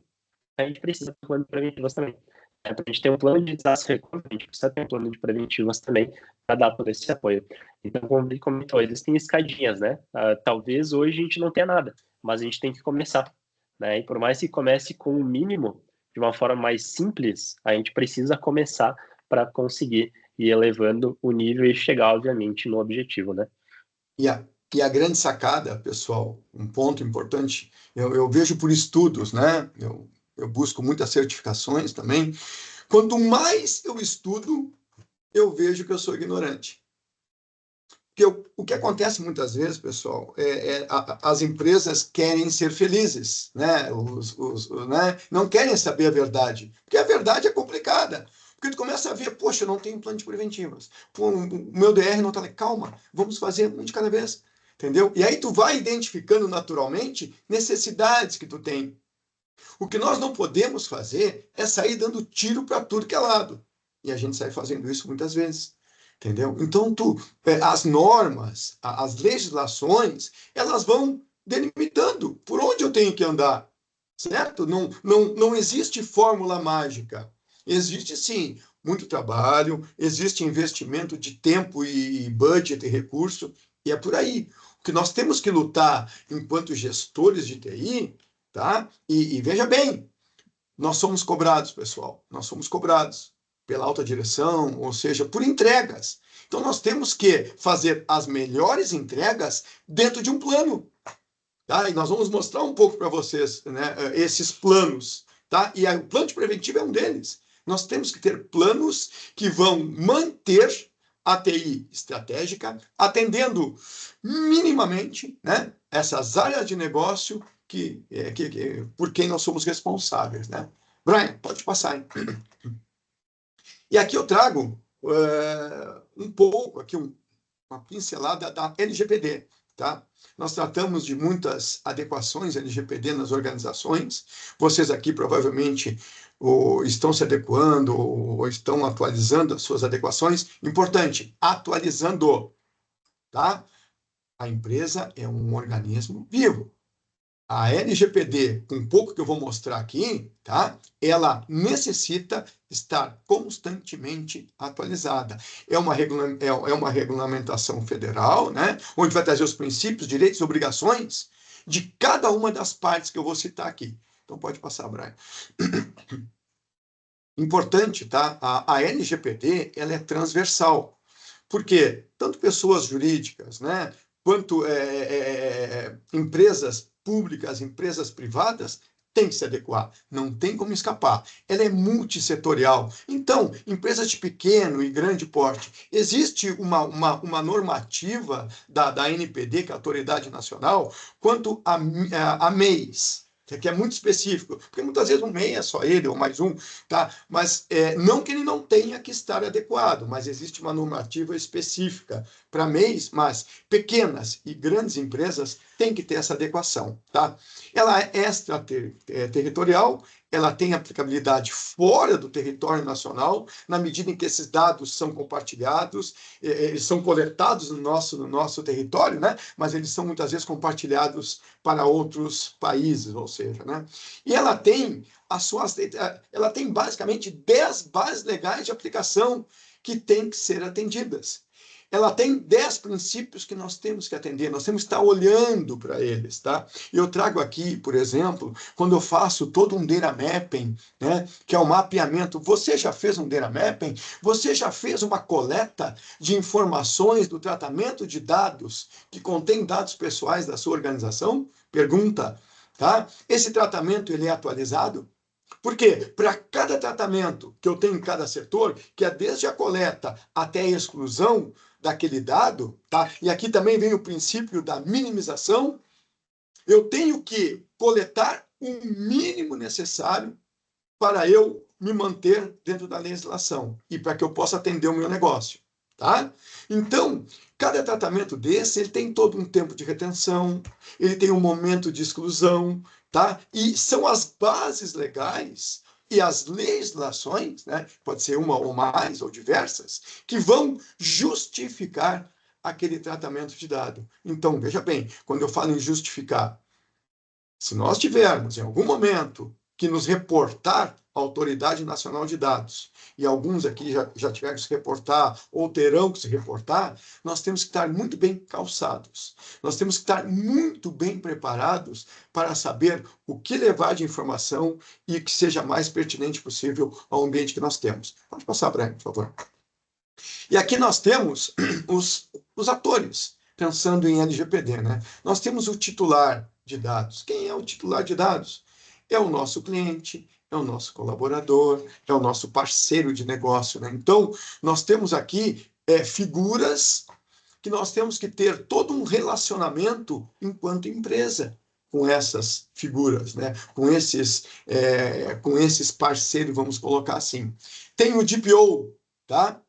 S1: a gente precisa ter um plano de preventivas também. Para a gente ter um plano de desastre recurrente, a gente precisa ter um plano de preventivas também para dar todo esse apoio. Então, como ele comentou, existem escadinhas, né? Talvez hoje a gente não tenha nada, mas a gente tem que começar, né? E por mais que comece com o mínimo, de uma forma mais simples, a gente precisa começar para conseguir ir elevando o nível e chegar, obviamente, no objetivo, né?
S2: E a grande sacada, pessoal, um ponto importante, eu vejo por estudos, né? Eu busco muitas certificações também. Quanto mais eu estudo, eu vejo que eu sou ignorante. Porque o que acontece muitas vezes, pessoal, as empresas querem ser felizes, né? Né? Não querem saber a verdade, porque a verdade é complicada. Porque tu começa a ver, poxa, eu não tenho plano de preventivas. Pô, o meu DR não está lá. Calma, vamos fazer um de cada vez. Entendeu? E aí tu vai identificando naturalmente necessidades que tu tem. O que nós não podemos fazer é sair dando tiro para tudo que é lado. E a gente sai fazendo isso muitas vezes. Entendeu? Então, as normas, as legislações, elas vão delimitando por onde eu tenho que andar. Certo? Não existe fórmula mágica. Existe, sim, muito trabalho, existe investimento de tempo e budget e recurso, e é por aí. O que nós temos que lutar enquanto gestores de TI, tá? E veja bem, nós somos cobrados, pessoal, nós somos cobrados pela alta direção, ou seja, por entregas. Então, nós temos que fazer as melhores entregas dentro de um plano. Tá? E nós vamos mostrar um pouco para vocês, né, esses planos. Tá? E o plano de preventivo é um deles. Nós temos que ter planos que vão manter a TI estratégica, atendendo minimamente, né, essas áreas de negócio por quem nós somos responsáveis. Né? Brian, pode passar. Hein? E aqui eu trago um pouco, aqui uma pincelada da LGPD. Tá? Nós tratamos de muitas adequações LGPD nas organizações. Vocês aqui provavelmente estão se adequando ou estão atualizando as suas adequações. Importante, atualizando. Tá? A empresa é um organismo vivo. A LGPD, com um pouco que eu vou mostrar aqui, tá? Ela necessita estar constantemente atualizada. É uma regulamentação federal, né? Onde vai trazer os princípios, direitos e obrigações de cada uma das partes que eu vou citar aqui. Então, pode passar, Brian. Importante, tá? A LGPD, ela é transversal. Por quê? Tanto pessoas jurídicas, né? Quanto empresas públicas, empresas privadas, tem que se adequar, não tem como escapar. Ela é multissetorial. Então, empresas de pequeno e grande porte, existe uma normativa da NPD, que é a Autoridade Nacional, quanto a MEIs, que é muito específico, porque muitas vezes um MEI é só ele ou mais um, tá? Mas não que ele não tenha que estar adequado, mas existe uma normativa específica para MEIs, mas pequenas e grandes empresas têm que ter essa adequação, tá? Ela é extraterritorial, ela tem aplicabilidade fora do território nacional, na medida em que esses dados são compartilhados, eles são coletados no nosso território, né? Mas eles são muitas vezes compartilhados para outros países, ou seja, né? E ela tem ela tem basicamente 10 bases legais de aplicação que têm que ser atendidas. Ela tem 10 princípios que nós temos que atender, nós temos que estar olhando para eles, tá? Eu trago aqui, por exemplo, quando eu faço todo um data mapping, né, que é o mapeamento. Você já fez um data mapping? Você já fez uma coleta de informações do tratamento de dados que contém dados pessoais da sua organização? Pergunta, tá? Esse tratamento, ele é atualizado? Por quê? Para cada tratamento que eu tenho em cada setor, que é desde a coleta até a exclusão daquele dado, tá? E aqui também vem o princípio da minimização. Eu tenho que coletar o mínimo necessário para eu me manter dentro da legislação e para que eu possa atender o meu negócio, tá? Então, cada tratamento desse, ele tem todo um tempo de retenção, ele tem um momento de exclusão, tá? E são as bases legais e as legislações, né? Pode ser uma ou mais ou diversas, que vão justificar aquele tratamento de dado. Então, veja bem, quando eu falo em justificar, se nós tivermos, em algum momento, que nos reportar à Autoridade Nacional de Dados, e alguns aqui já tiveram que se reportar, ou terão que se reportar, nós temos que estar muito bem calçados. Nós temos que estar muito bem preparados para saber o que levar de informação e que seja mais pertinente possível ao ambiente que nós temos. Pode passar, Brian, por favor. E aqui nós temos os atores, pensando em LGPD, né? Nós temos o titular de dados. Quem é o titular de dados? É o nosso cliente, é o nosso colaborador, é o nosso parceiro de negócio, né? Então, nós temos aqui figuras que nós temos que ter todo um relacionamento enquanto empresa com essas figuras, né? Com esses parceiros, vamos colocar assim. Tem o DPO, tá?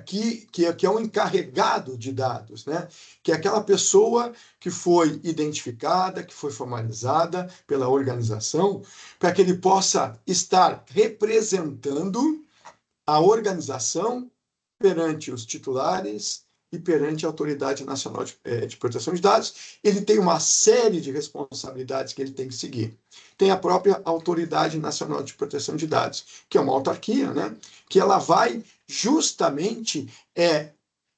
S2: Que é um encarregado de dados, né? Que é aquela pessoa que foi identificada, que foi formalizada pela organização, para que ele possa estar representando a organização perante os titulares e perante a Autoridade Nacional de Proteção de Dados. Ele tem uma série de responsabilidades que ele tem que seguir. Tem a própria Autoridade Nacional de Proteção de Dados, que é uma autarquia, né? Que ela vai justamente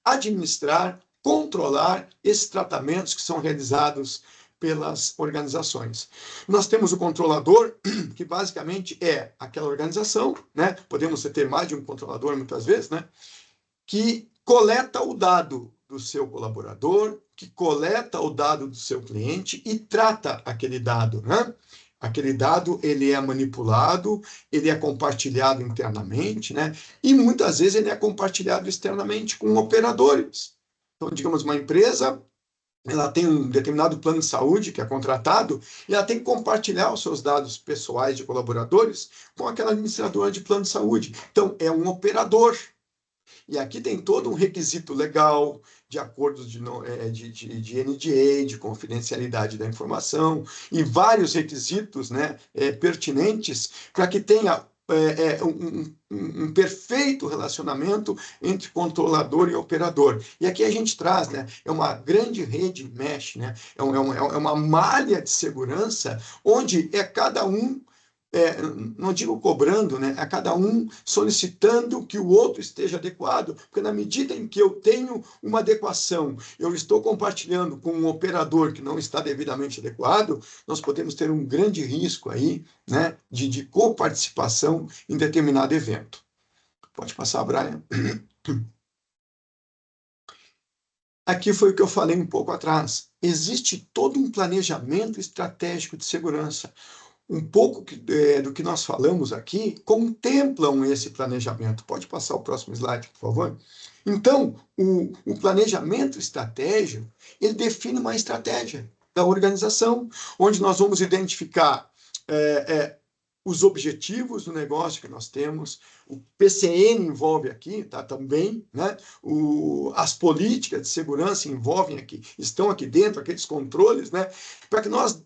S2: administrar, controlar esses tratamentos que são realizados pelas organizações. Nós temos o controlador, que basicamente é aquela organização, né? Podemos ter mais de um controlador muitas vezes, né? Que coleta o dado do seu colaborador, que coleta o dado do seu cliente e trata aquele dado, né? Aquele dado, ele é manipulado, ele é compartilhado internamente, né? E muitas vezes ele é compartilhado externamente com operadores. Então, digamos, uma empresa, ela tem um determinado plano de saúde que é contratado e ela tem que compartilhar os seus dados pessoais de colaboradores com aquela administradora de plano de saúde. Então, é um operador. E aqui tem todo um requisito legal de acordos de NDA, de confidencialidade da informação, e vários requisitos, né, pertinentes para que tenha um perfeito relacionamento entre controlador e operador. E aqui a gente traz, né, é uma grande rede mesh, né, é uma malha de segurança onde cada um não digo cobrando, né, a cada um solicitando que o outro esteja adequado, porque na medida em que eu tenho uma adequação, eu estou compartilhando com um operador que não está devidamente adequado, nós podemos ter um grande risco aí, né, de coparticipação em determinado evento. Pode passar, Brian. Aqui foi o que eu falei um pouco atrás. Existe todo um planejamento estratégico de segurança. um pouco do que nós falamos aqui contemplam esse planejamento. Pode passar o próximo slide, por favor? Então, o planejamento estratégico, ele define uma estratégia da organização, onde nós vamos identificar os objetivos do negócio que nós temos, o PCN envolve aqui, tá, também, né? As políticas de segurança envolvem aqui, estão aqui dentro, aqueles controles, né? Para que nós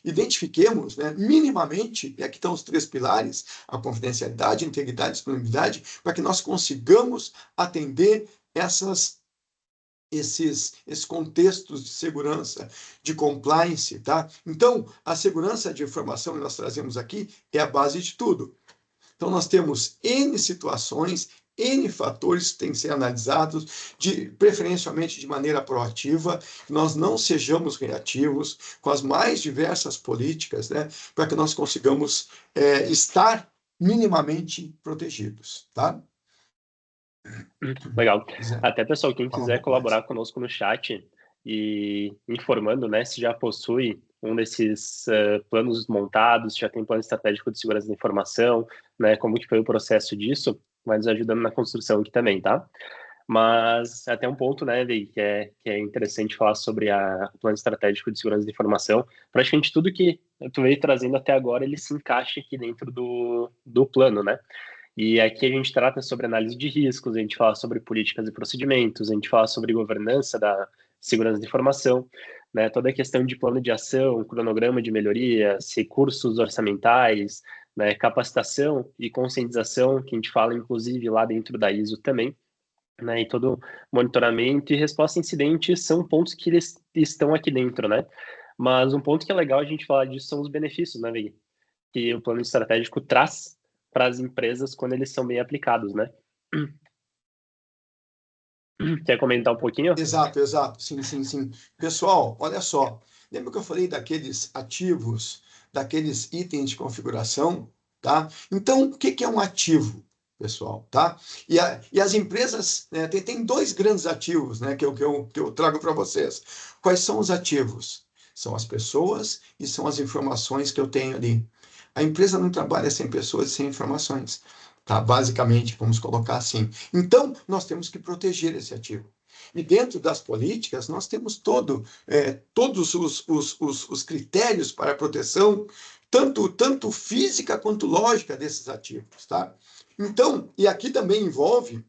S2: identifiquemos, né, minimamente, e aqui estão os 3 pilares, a confidencialidade, a integridade e disponibilidade, para que nós consigamos atender esses contextos de segurança, de compliance, tá? Então, a segurança de informação que nós trazemos aqui é a base de tudo. Então, nós temos N situações, N fatores que têm que ser analisados, preferencialmente de maneira proativa, que nós não sejamos reativos, com as mais diversas políticas, né, para que nós consigamos estar minimamente protegidos, tá?
S1: Legal. Até, pessoal, quem quiser colaborar conosco no chat e informando, né, se já possui um desses planos montados, já tem plano estratégico de segurança da informação, né, como que foi o processo disso, vai nos ajudando na construção aqui também, tá? Mas até um ponto, né, Vei, que é interessante falar sobre o plano estratégico de segurança da informação. Praticamente tudo que tu veio trazendo até agora, ele se encaixa aqui dentro do plano, né? E aqui a gente trata sobre análise de riscos, a gente fala sobre políticas e procedimentos, a gente fala sobre governança da segurança da informação, né, toda a questão de plano de ação, cronograma de melhorias, recursos orçamentais, né, capacitação e conscientização, que a gente fala inclusive lá dentro da ISO também, né, e todo monitoramento e resposta a incidentes são pontos que eles estão aqui dentro, né? Mas um ponto que é legal a gente falar disso são os benefícios, né, Vig? Que o plano estratégico traz para as empresas quando eles são bem aplicados, né? Quer comentar um pouquinho?
S2: Exato. Sim. Pessoal, olha só. Lembra que eu falei daqueles ativos, daqueles itens de configuração, tá? Então, o que é um ativo, pessoal, tá? E as empresas, né, tem 2 grandes ativos, né, que eu trago para vocês. Quais são os ativos? São as pessoas e são as informações que eu tenho ali. A empresa não trabalha sem pessoas e sem informações, tá? Basicamente, vamos colocar assim. Então, nós temos que proteger esse ativo. E dentro das políticas, nós temos todos os critérios para a proteção, tanto física quanto lógica desses ativos, tá? Então, e aqui também envolve,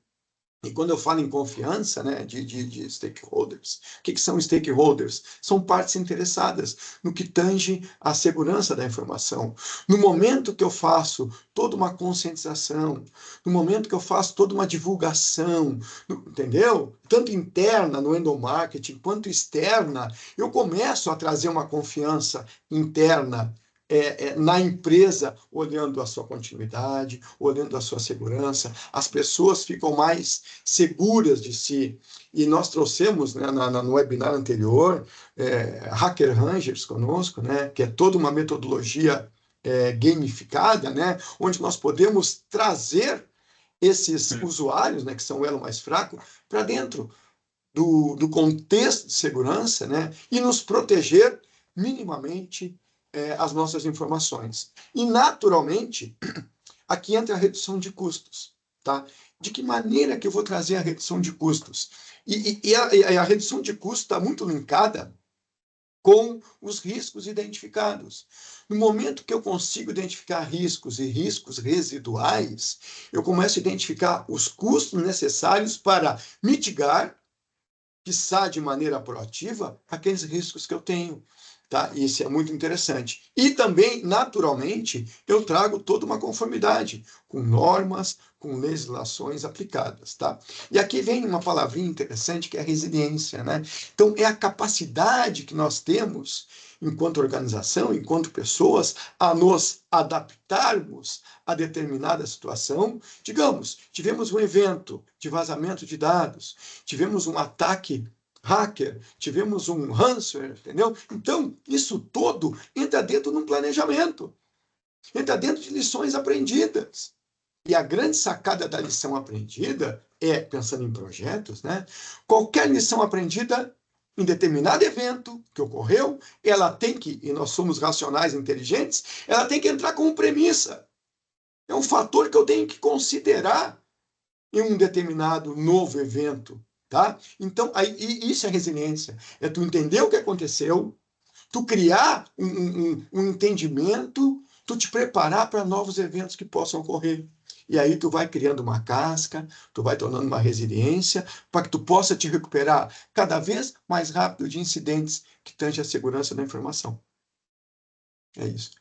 S2: e quando eu falo em confiança, né, de stakeholders, o que são stakeholders? São partes interessadas no que tange a segurança da informação. No momento que eu faço toda uma conscientização, no momento que eu faço toda uma divulgação, entendeu? Tanto interna no endomarketing, quanto externa, eu começo a trazer uma confiança interna na empresa, olhando a sua continuidade, olhando a sua segurança, as pessoas ficam mais seguras de si. E nós trouxemos, né, no webinar anterior, Hacker Rangers conosco, né, que é toda uma metodologia gamificada, né, onde nós podemos trazer esses usuários, né, que são o elo mais fraco, para dentro do contexto de segurança, né, e nos proteger minimamente as nossas informações. E, naturalmente, aqui entra a redução de custos. Tá? De que maneira que eu vou trazer a redução de custos? E a redução de custos está muito linkada com os riscos identificados. No momento que eu consigo identificar riscos e riscos residuais, eu começo a identificar os custos necessários para mitigar, quiçá de maneira proativa, aqueles riscos que eu tenho. Tá? Isso é muito interessante. E também, naturalmente, eu trago toda uma conformidade com normas, com legislações aplicadas. Tá? E aqui vem uma palavrinha interessante que é a resiliência. Né? Então, é a capacidade que nós temos, enquanto organização, enquanto pessoas, a nos adaptarmos a determinada situação. Digamos, tivemos um evento de vazamento de dados, tivemos um ataque hacker, tivemos um ransomware, entendeu? Então, isso todo entra dentro de um planejamento, entra dentro de lições aprendidas. E a grande sacada da lição aprendida é, pensando em projetos, né? Qualquer lição aprendida em determinado evento que ocorreu, ela tem que, e nós somos racionais e inteligentes, ela tem que entrar como premissa. É um fator que eu tenho que considerar em um determinado novo evento, tá? Então, isso é resiliência. É tu entender o que aconteceu, tu criar um entendimento, tu te preparar para novos eventos que possam ocorrer. E aí tu vai criando uma casca, tu vai tornando uma resiliência, para que tu possa te recuperar cada vez mais rápido de incidentes que tangem a segurança da informação. É isso.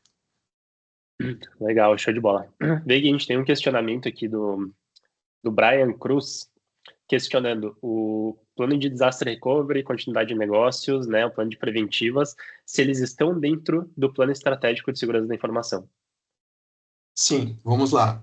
S1: Legal, show de bola. Veg, a gente tem um questionamento aqui do Brian Cruz, questionando o plano de desastre recovery, continuidade de negócios, né, o plano de preventivas, se eles estão dentro do plano estratégico de segurança da informação.
S2: Sim, vamos lá.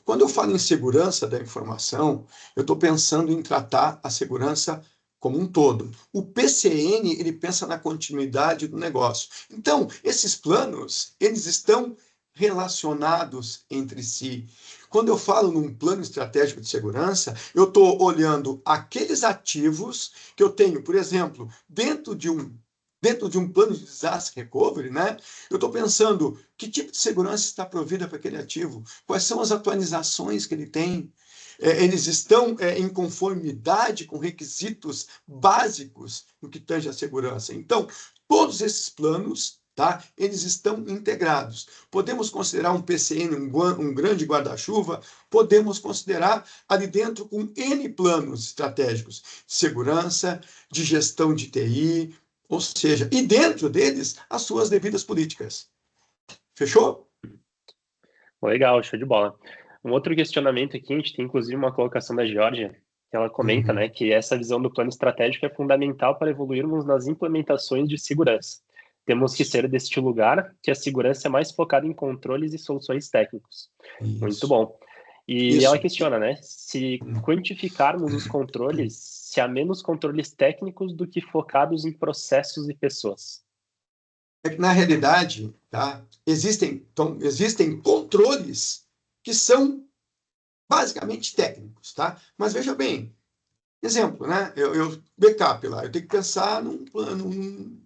S2: Quando eu falo em segurança da informação, eu estou pensando em tratar a segurança como um todo. O PCN, ele pensa na continuidade do negócio. Então, esses planos, eles estão relacionados entre si. Quando eu falo num plano estratégico de segurança, eu estou olhando aqueles ativos que eu tenho, por exemplo, dentro de um plano de desastre recovery, né? Eu estou pensando que tipo de segurança está provida para aquele ativo, quais são as atualizações que ele tem, eles estão em conformidade com requisitos básicos no que tange a segurança. Então, todos esses planos, tá? Eles estão integrados. Podemos considerar um PCN um grande guarda-chuva, podemos considerar ali dentro com N planos estratégicos de segurança, de gestão de TI, ou seja, e dentro deles as suas devidas políticas. Fechou?
S1: Legal, show de bola. Um outro questionamento aqui, a gente tem inclusive uma colocação da Georgia, que ela comenta, né, que essa visão do plano estratégico é fundamental para evoluirmos nas implementações de segurança. Temos que ser deste lugar que a segurança é mais focada em controles e soluções técnicos.
S2: Isso.
S1: Muito bom. E
S2: Isso.
S1: ela questiona, né, se quantificarmos os controles, se há menos controles técnicos do que focados em processos e pessoas.
S2: É que, na realidade, tá, existem controles que são basicamente técnicos, tá? Mas veja bem, exemplo, né? Backup lá, eu tenho que pensar num plano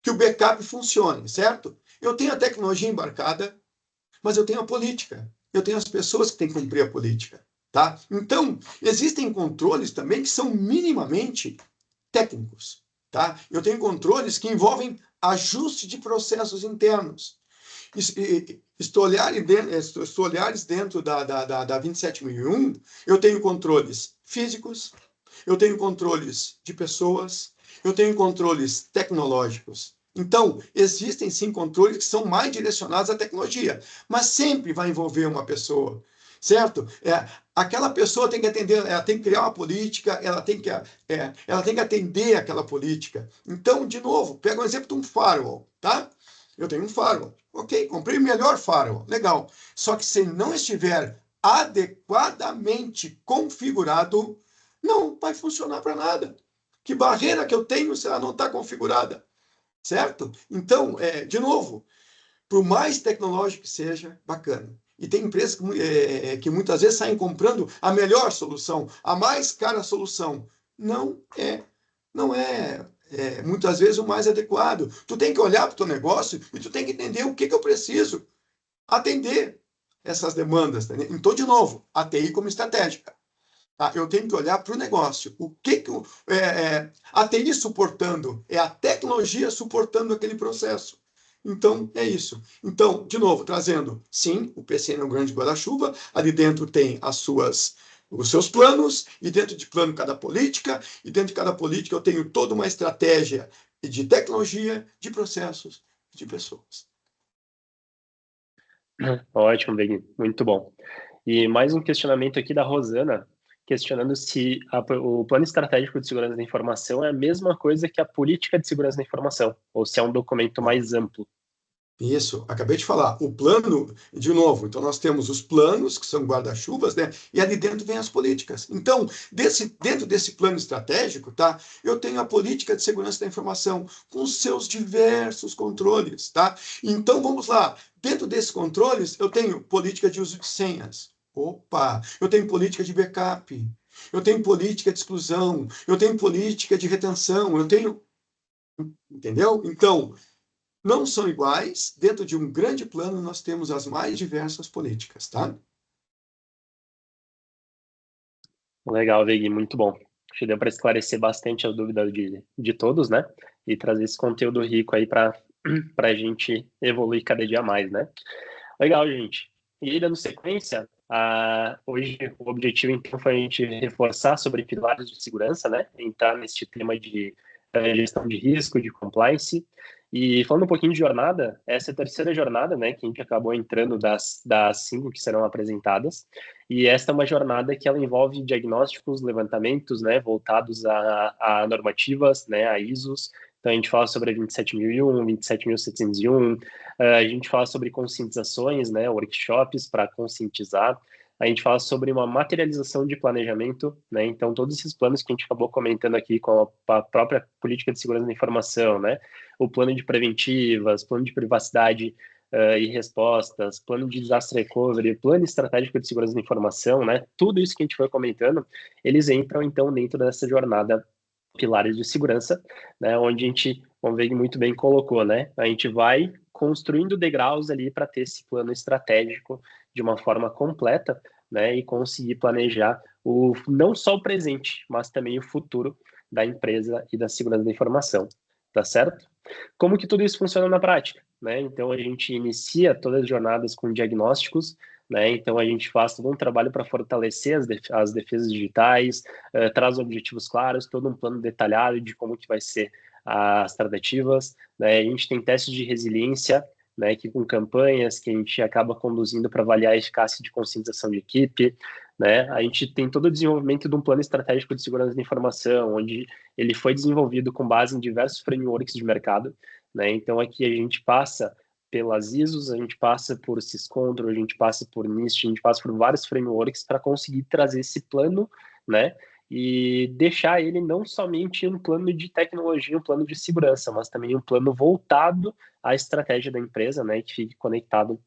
S2: que o backup funcione, certo? Eu tenho a tecnologia embarcada, mas eu tenho a política. Eu tenho as pessoas que têm que cumprir a política, tá? Então, existem controles também que são minimamente técnicos, tá? Eu tenho controles que envolvem ajuste de processos internos. Olhares dentro da 27001, eu tenho controles físicos, eu tenho controles de pessoas, eu tenho controles tecnológicos. Então, existem sim controles que são mais direcionados à tecnologia, mas sempre vai envolver uma pessoa, certo? Aquela pessoa tem que atender, ela tem que criar uma política, ela tem que atender aquela política. Então, de novo, pega um exemplo de um firewall, tá? Eu tenho um firewall, ok, comprei o melhor firewall, legal. Só que se não estiver adequadamente configurado, não vai funcionar para nada. Que barreira que eu tenho se ela não está configurada? Certo? Então, de novo, por mais tecnológico que seja, bacana. E tem empresas que muitas vezes saem comprando a melhor solução, a mais cara solução. Não é muitas vezes o mais adequado. Tu tem que olhar para o teu negócio e tu tem que entender o que eu preciso atender essas demandas. Tá? Então, de novo, a TI como estratégica. Tá? Eu tenho que olhar para o negócio. O que a TI suportando? É a tecnologia suportando aquele processo. Então, é isso. Então, de novo, trazendo, sim, o PCN é um grande guarda-chuva, ali dentro tem os seus planos, e dentro de plano cada política, e dentro de cada política eu tenho toda uma estratégia de tecnologia, de processos, de pessoas.
S1: Ótimo, Begui. Muito bom. E mais um questionamento aqui da Rosana, questionando se o plano estratégico de segurança da informação é a mesma coisa que a política de segurança da informação, ou se é um documento mais amplo.
S2: Isso, acabei de falar. O plano, de novo, então nós temos os planos, que são guarda-chuvas, né? E ali dentro vem as políticas. Então, dentro desse plano estratégico, tá? Eu tenho a política de segurança da informação com seus diversos controles, tá? Então, vamos lá. Dentro desses controles, eu tenho política de uso de senhas. Opa! Eu tenho política de backup. eu tenho política de exclusão, eu tenho política de retenção, eu tenho... Entendeu? Então, não são iguais. Dentro de um grande plano, nós temos as mais diversas políticas, tá?
S1: Legal, Vig, muito bom. Acho que deu para esclarecer bastante a dúvida de todos, né? E trazer esse conteúdo rico aí para a gente evoluir cada dia mais, né? Legal, gente. E aí, dando sequência, hoje o objetivo, então, foi a gente reforçar sobre pilares de segurança, né? Entrar nesse tema de gestão de risco, de compliance. E falando um pouquinho de jornada, essa é a terceira jornada, né? Que a gente acabou entrando das 5 que serão apresentadas. E esta é uma jornada que ela envolve diagnósticos, levantamentos, né? Voltados a normativas, né? A ISOs. Então, a gente fala sobre a 27001, 27701, a gente fala sobre conscientizações, né, workshops para conscientizar. A gente fala sobre uma materialização de planejamento, né? Então, todos esses planos que a gente acabou comentando aqui com a própria política de segurança da informação, né? O plano de preventivas, plano de privacidade e respostas, plano de desastre recovery, plano estratégico de segurança da informação, né? Tudo isso que a gente foi comentando, eles entram, então, dentro dessa jornada pilares de segurança, né, onde a gente, como o Veg muito bem colocou, né, a gente vai construindo degraus ali para ter esse plano estratégico de uma forma completa, né, e conseguir planejar não só o presente, mas também o futuro da empresa e da segurança da informação, tá certo? Como que tudo isso funciona na prática, né? Então a gente inicia todas as jornadas com diagnósticos, né? Então a gente faz todo um trabalho para fortalecer as defesas digitais, traz objetivos claros, todo um plano detalhado de como que vai ser as tratativas, né? A gente tem testes de resiliência, né, que com campanhas que a gente acaba conduzindo para avaliar a eficácia de conscientização de equipe, né? A gente tem todo o desenvolvimento de um plano estratégico de segurança da informação, onde ele foi desenvolvido com base em diversos frameworks de mercado, né? Então aqui a gente passa pelas ISOs, a gente passa por SysControl, a gente passa por NIST, a gente passa por vários frameworks para conseguir trazer esse plano, né? E deixar ele não somente um plano de tecnologia, um plano de segurança, mas também um plano voltado à estratégia da empresa, né? Que fique conectado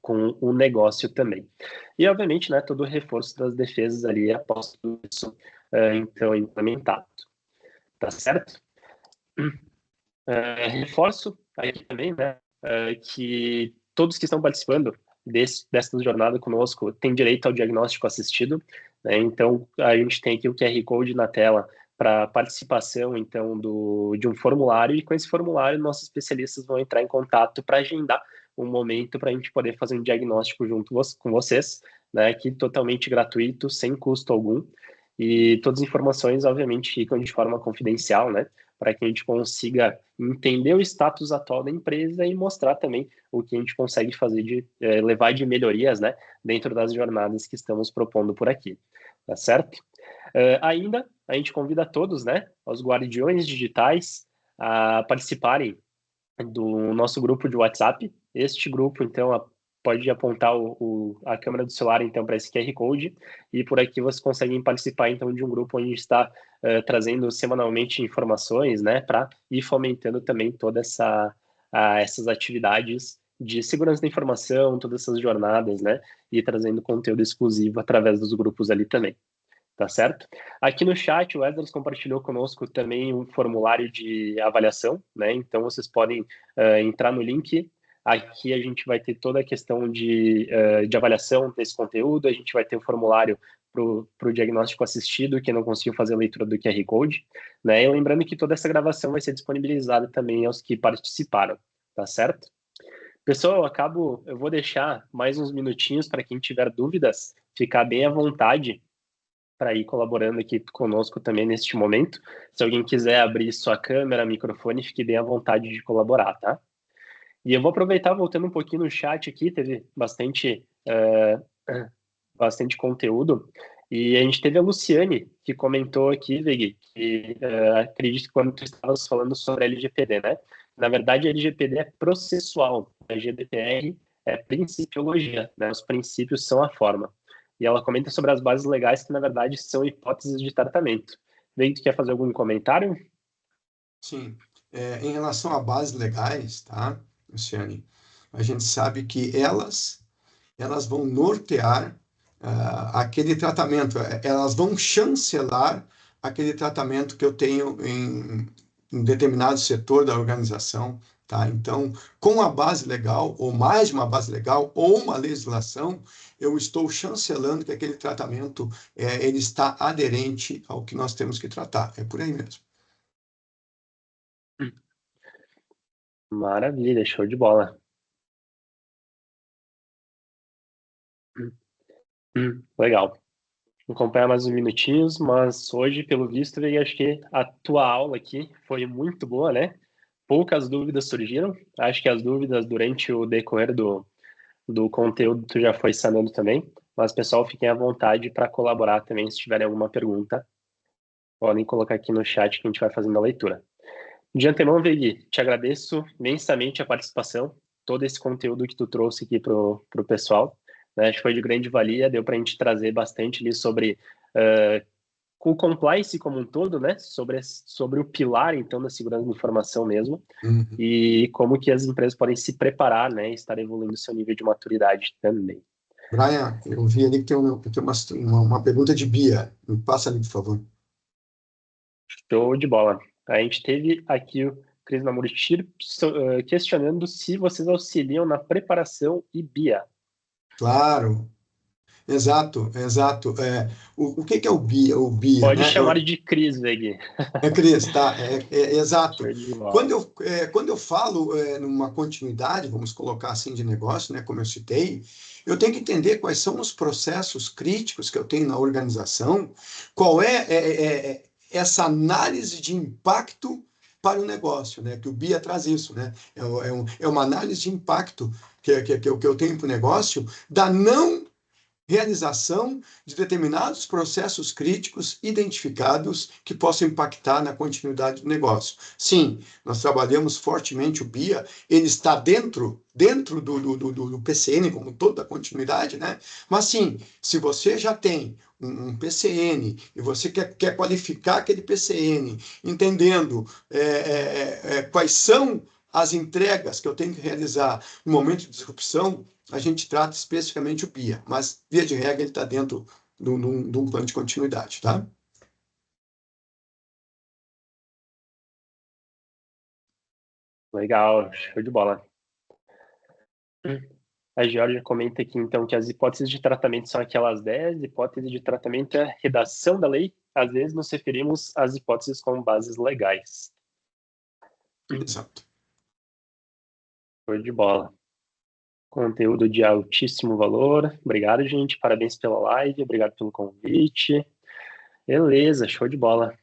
S1: com o negócio também. E, obviamente, né, todo o reforço das defesas ali após tudo isso, então, implementado. Tá certo? Reforço aqui também, né, que todos que estão participando dessa jornada conosco têm direito ao diagnóstico assistido, né? Então, a gente tem aqui o QR Code na tela para participação, então, de um formulário, e com esse formulário, nossos especialistas vão entrar em contato para agendar um momento para a gente poder fazer um diagnóstico junto com vocês, né, que totalmente gratuito, sem custo algum, e todas as informações, obviamente, ficam de forma confidencial, né, para que a gente consiga entender o status atual da empresa e mostrar também o que a gente consegue fazer levar de melhorias, né, dentro das jornadas que estamos propondo por aqui, tá certo? Ainda, a gente convida todos, né, os guardiões digitais a participarem do nosso grupo de WhatsApp. Este grupo, então, pode apontar a câmera do celular, então, para esse QR Code, e por aqui vocês conseguem participar, então, de um grupo onde a gente está trazendo semanalmente informações, né, para ir fomentando também todas essas atividades de segurança da informação, todas essas jornadas, né, e trazendo conteúdo exclusivo através dos grupos ali também. Tá certo? Aqui no chat, o Edwards compartilhou conosco também um formulário de avaliação, né? Então, vocês podem entrar no link. Aqui a gente vai ter toda a questão de avaliação desse conteúdo, a gente vai ter o formulário para o diagnóstico assistido, que não conseguiu fazer a leitura do QR Code, né? E lembrando que toda essa gravação vai ser disponibilizada também aos que participaram, tá certo? Pessoal, eu vou deixar mais uns minutinhos para quem tiver dúvidas, ficar bem à vontade para ir colaborando aqui conosco também neste momento. Se alguém quiser abrir sua câmera, microfone, fique bem à vontade de colaborar, tá? E eu vou aproveitar, voltando um pouquinho no chat aqui, teve bastante conteúdo, e a gente teve a Luciane, que comentou aqui, Vig, que acredito que quando tu estavas falando sobre LGPD, né? Na verdade, a LGPD é processual, a GDPR é principiologia, né? Os princípios são a forma. E ela comenta sobre as bases legais que, na verdade, são hipóteses de tratamento. Vem, tu quer fazer algum comentário?
S2: Sim. Em relação a bases legais, tá, Luciane? A gente sabe que elas vão nortear aquele tratamento, elas vão chancelar aquele tratamento que eu tenho em determinado setor da organização, tá? Então, com a base legal, ou mais de uma base legal, ou uma legislação, eu estou chancelando que aquele tratamento ele está aderente ao que nós temos que tratar. É por aí mesmo.
S1: Maravilha, show de bola. Legal. Vou acompanhar mais uns minutinhos, mas hoje, pelo visto, eu acho que a tua aula aqui foi muito boa, né? Poucas dúvidas surgiram. Acho que as dúvidas durante o decorrer do conteúdo tu já foi sanando também. Mas, pessoal, fiquem à vontade para colaborar também se tiverem alguma pergunta. Podem colocar aqui no chat que a gente vai fazendo a leitura. De antemão, Vegui, te agradeço imensamente a participação, todo esse conteúdo que tu trouxe aqui pro pessoal, né? Acho que foi de grande valia, deu para a gente trazer bastante ali sobre o compliance como um todo, né? Sobre o pilar, então, da segurança da informação mesmo,
S2: Uhum.
S1: e como que as empresas podem se preparar, né? E estar evoluindo o seu nível de maturidade também.
S2: Brian, eu vi ali que tem uma pergunta de Bia. Me passa ali, por favor.
S1: Show de bola. A gente teve aqui o Cris Namuritir questionando se vocês auxiliam na preparação e BIA.
S2: Claro, exato, exato. O que que é o BIA? O BIA,
S1: Pode
S2: né?
S1: chamar de Cris, Veg.
S2: Cris, tá? Exato.
S1: Show de
S2: Quando
S1: bola.
S2: eu falo numa continuidade, vamos colocar assim, de negócio, né, como eu citei, eu tenho que entender quais são os processos críticos que eu tenho na organização, qual essa análise de impacto para o negócio, né? Que o BIA traz isso, né? É uma análise de impacto que eu tenho para o negócio da não realização de determinados processos críticos identificados que possam impactar na continuidade do negócio. Sim, nós trabalhamos fortemente o BIA, ele está dentro do PCN, como toda a continuidade, né? Mas sim, se você já tem um PCN e você quer qualificar aquele PCN, entendendo quais são as entregas que eu tenho que realizar no momento de disrupção, a gente trata especificamente o BIA, mas, via de regra, ele está dentro de um plano de continuidade, tá?
S1: Legal, show de bola. A Georgia comenta aqui, então, que as hipóteses de tratamento são aquelas 10, hipóteses de tratamento é a redação da lei. Às vezes nos referimos às hipóteses com bases legais.
S2: Exato.
S1: Show de bola. Conteúdo de altíssimo valor. Obrigado, gente. Parabéns pela live. Obrigado pelo convite. Beleza, show de bola.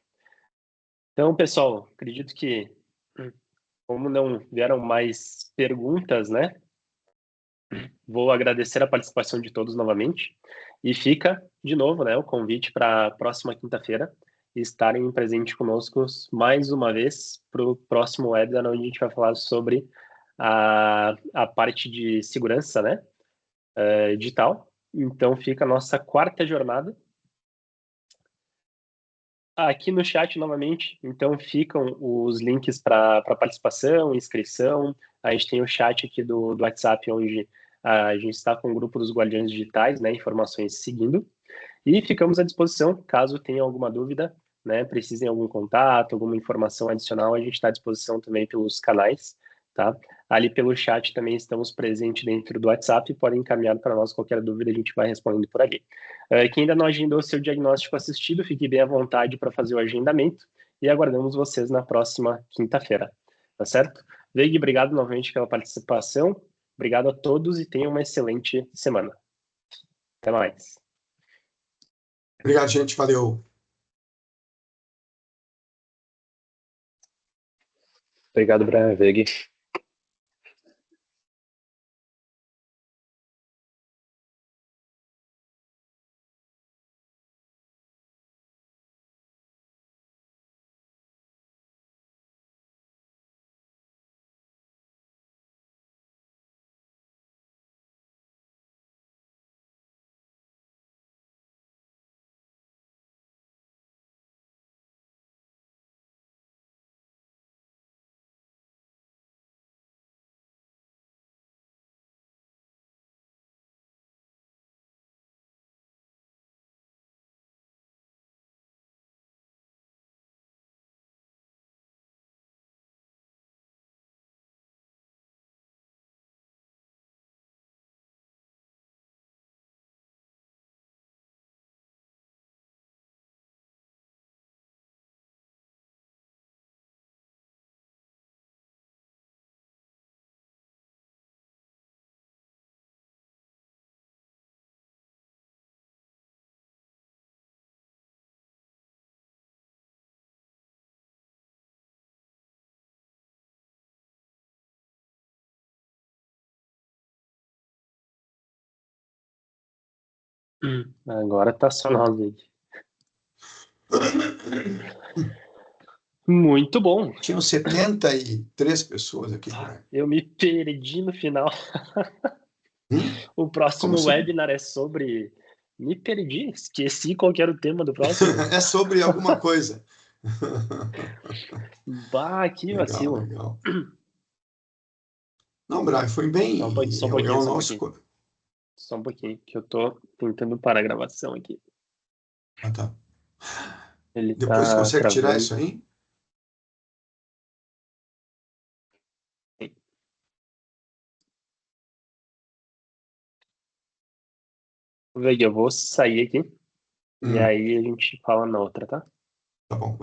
S1: Então, pessoal, acredito que, como não vieram mais perguntas, né? Vou agradecer a participação de todos novamente. E fica, de novo, né, o convite para a próxima quinta-feira estarem presentes conosco mais uma vez para o próximo webinar, onde a gente vai falar sobre a parte de segurança, né, digital. Então, fica a nossa quarta jornada. Aqui no chat, novamente, então ficam os links para participação, inscrição. A gente tem o chat aqui do WhatsApp, onde a gente está com o grupo dos Guardiões Digitais, né, informações seguindo. E ficamos à disposição, caso tenha alguma dúvida, né, precisem de algum contato, alguma informação adicional, a gente está à disposição também pelos canais, tá? Ali pelo chat também estamos presentes dentro do WhatsApp, podem encaminhar para nós qualquer dúvida, a gente vai respondendo por ali. Quem ainda não agendou seu diagnóstico assistido, fique bem à vontade para fazer o agendamento e aguardamos vocês na próxima quinta-feira, tá certo? Veig, obrigado novamente pela participação, obrigado a todos e tenham uma excelente semana. Até mais.
S2: Obrigado, gente. Valeu.
S1: Obrigado, Brian Veg. Agora tá só nós aí. Muito bom.
S2: Tinham 73 pessoas aqui, Brian.
S1: Eu me perdi no final. O
S2: Como
S1: próximo
S2: assim?
S1: webinar é sobre... Me perdi, esqueci qual que era o tema do próximo.
S2: É sobre alguma coisa.
S1: Bah, que
S2: Legal,
S1: vacilo.
S2: legal. Não, Brian, foi bem.
S1: Só um
S2: É
S1: pouquinho,
S2: o
S1: só um
S2: nosso.
S1: pouquinho. Só um pouquinho, que eu tô tentando parar a gravação aqui.
S2: Ah, tá.
S1: Ele
S2: Depois você
S1: tá
S2: consegue tirar
S1: travando.
S2: isso aí?
S1: Vou ver aqui, eu vou sair aqui. E
S2: Hum,
S1: aí a gente fala na outra, tá?
S2: tá bom.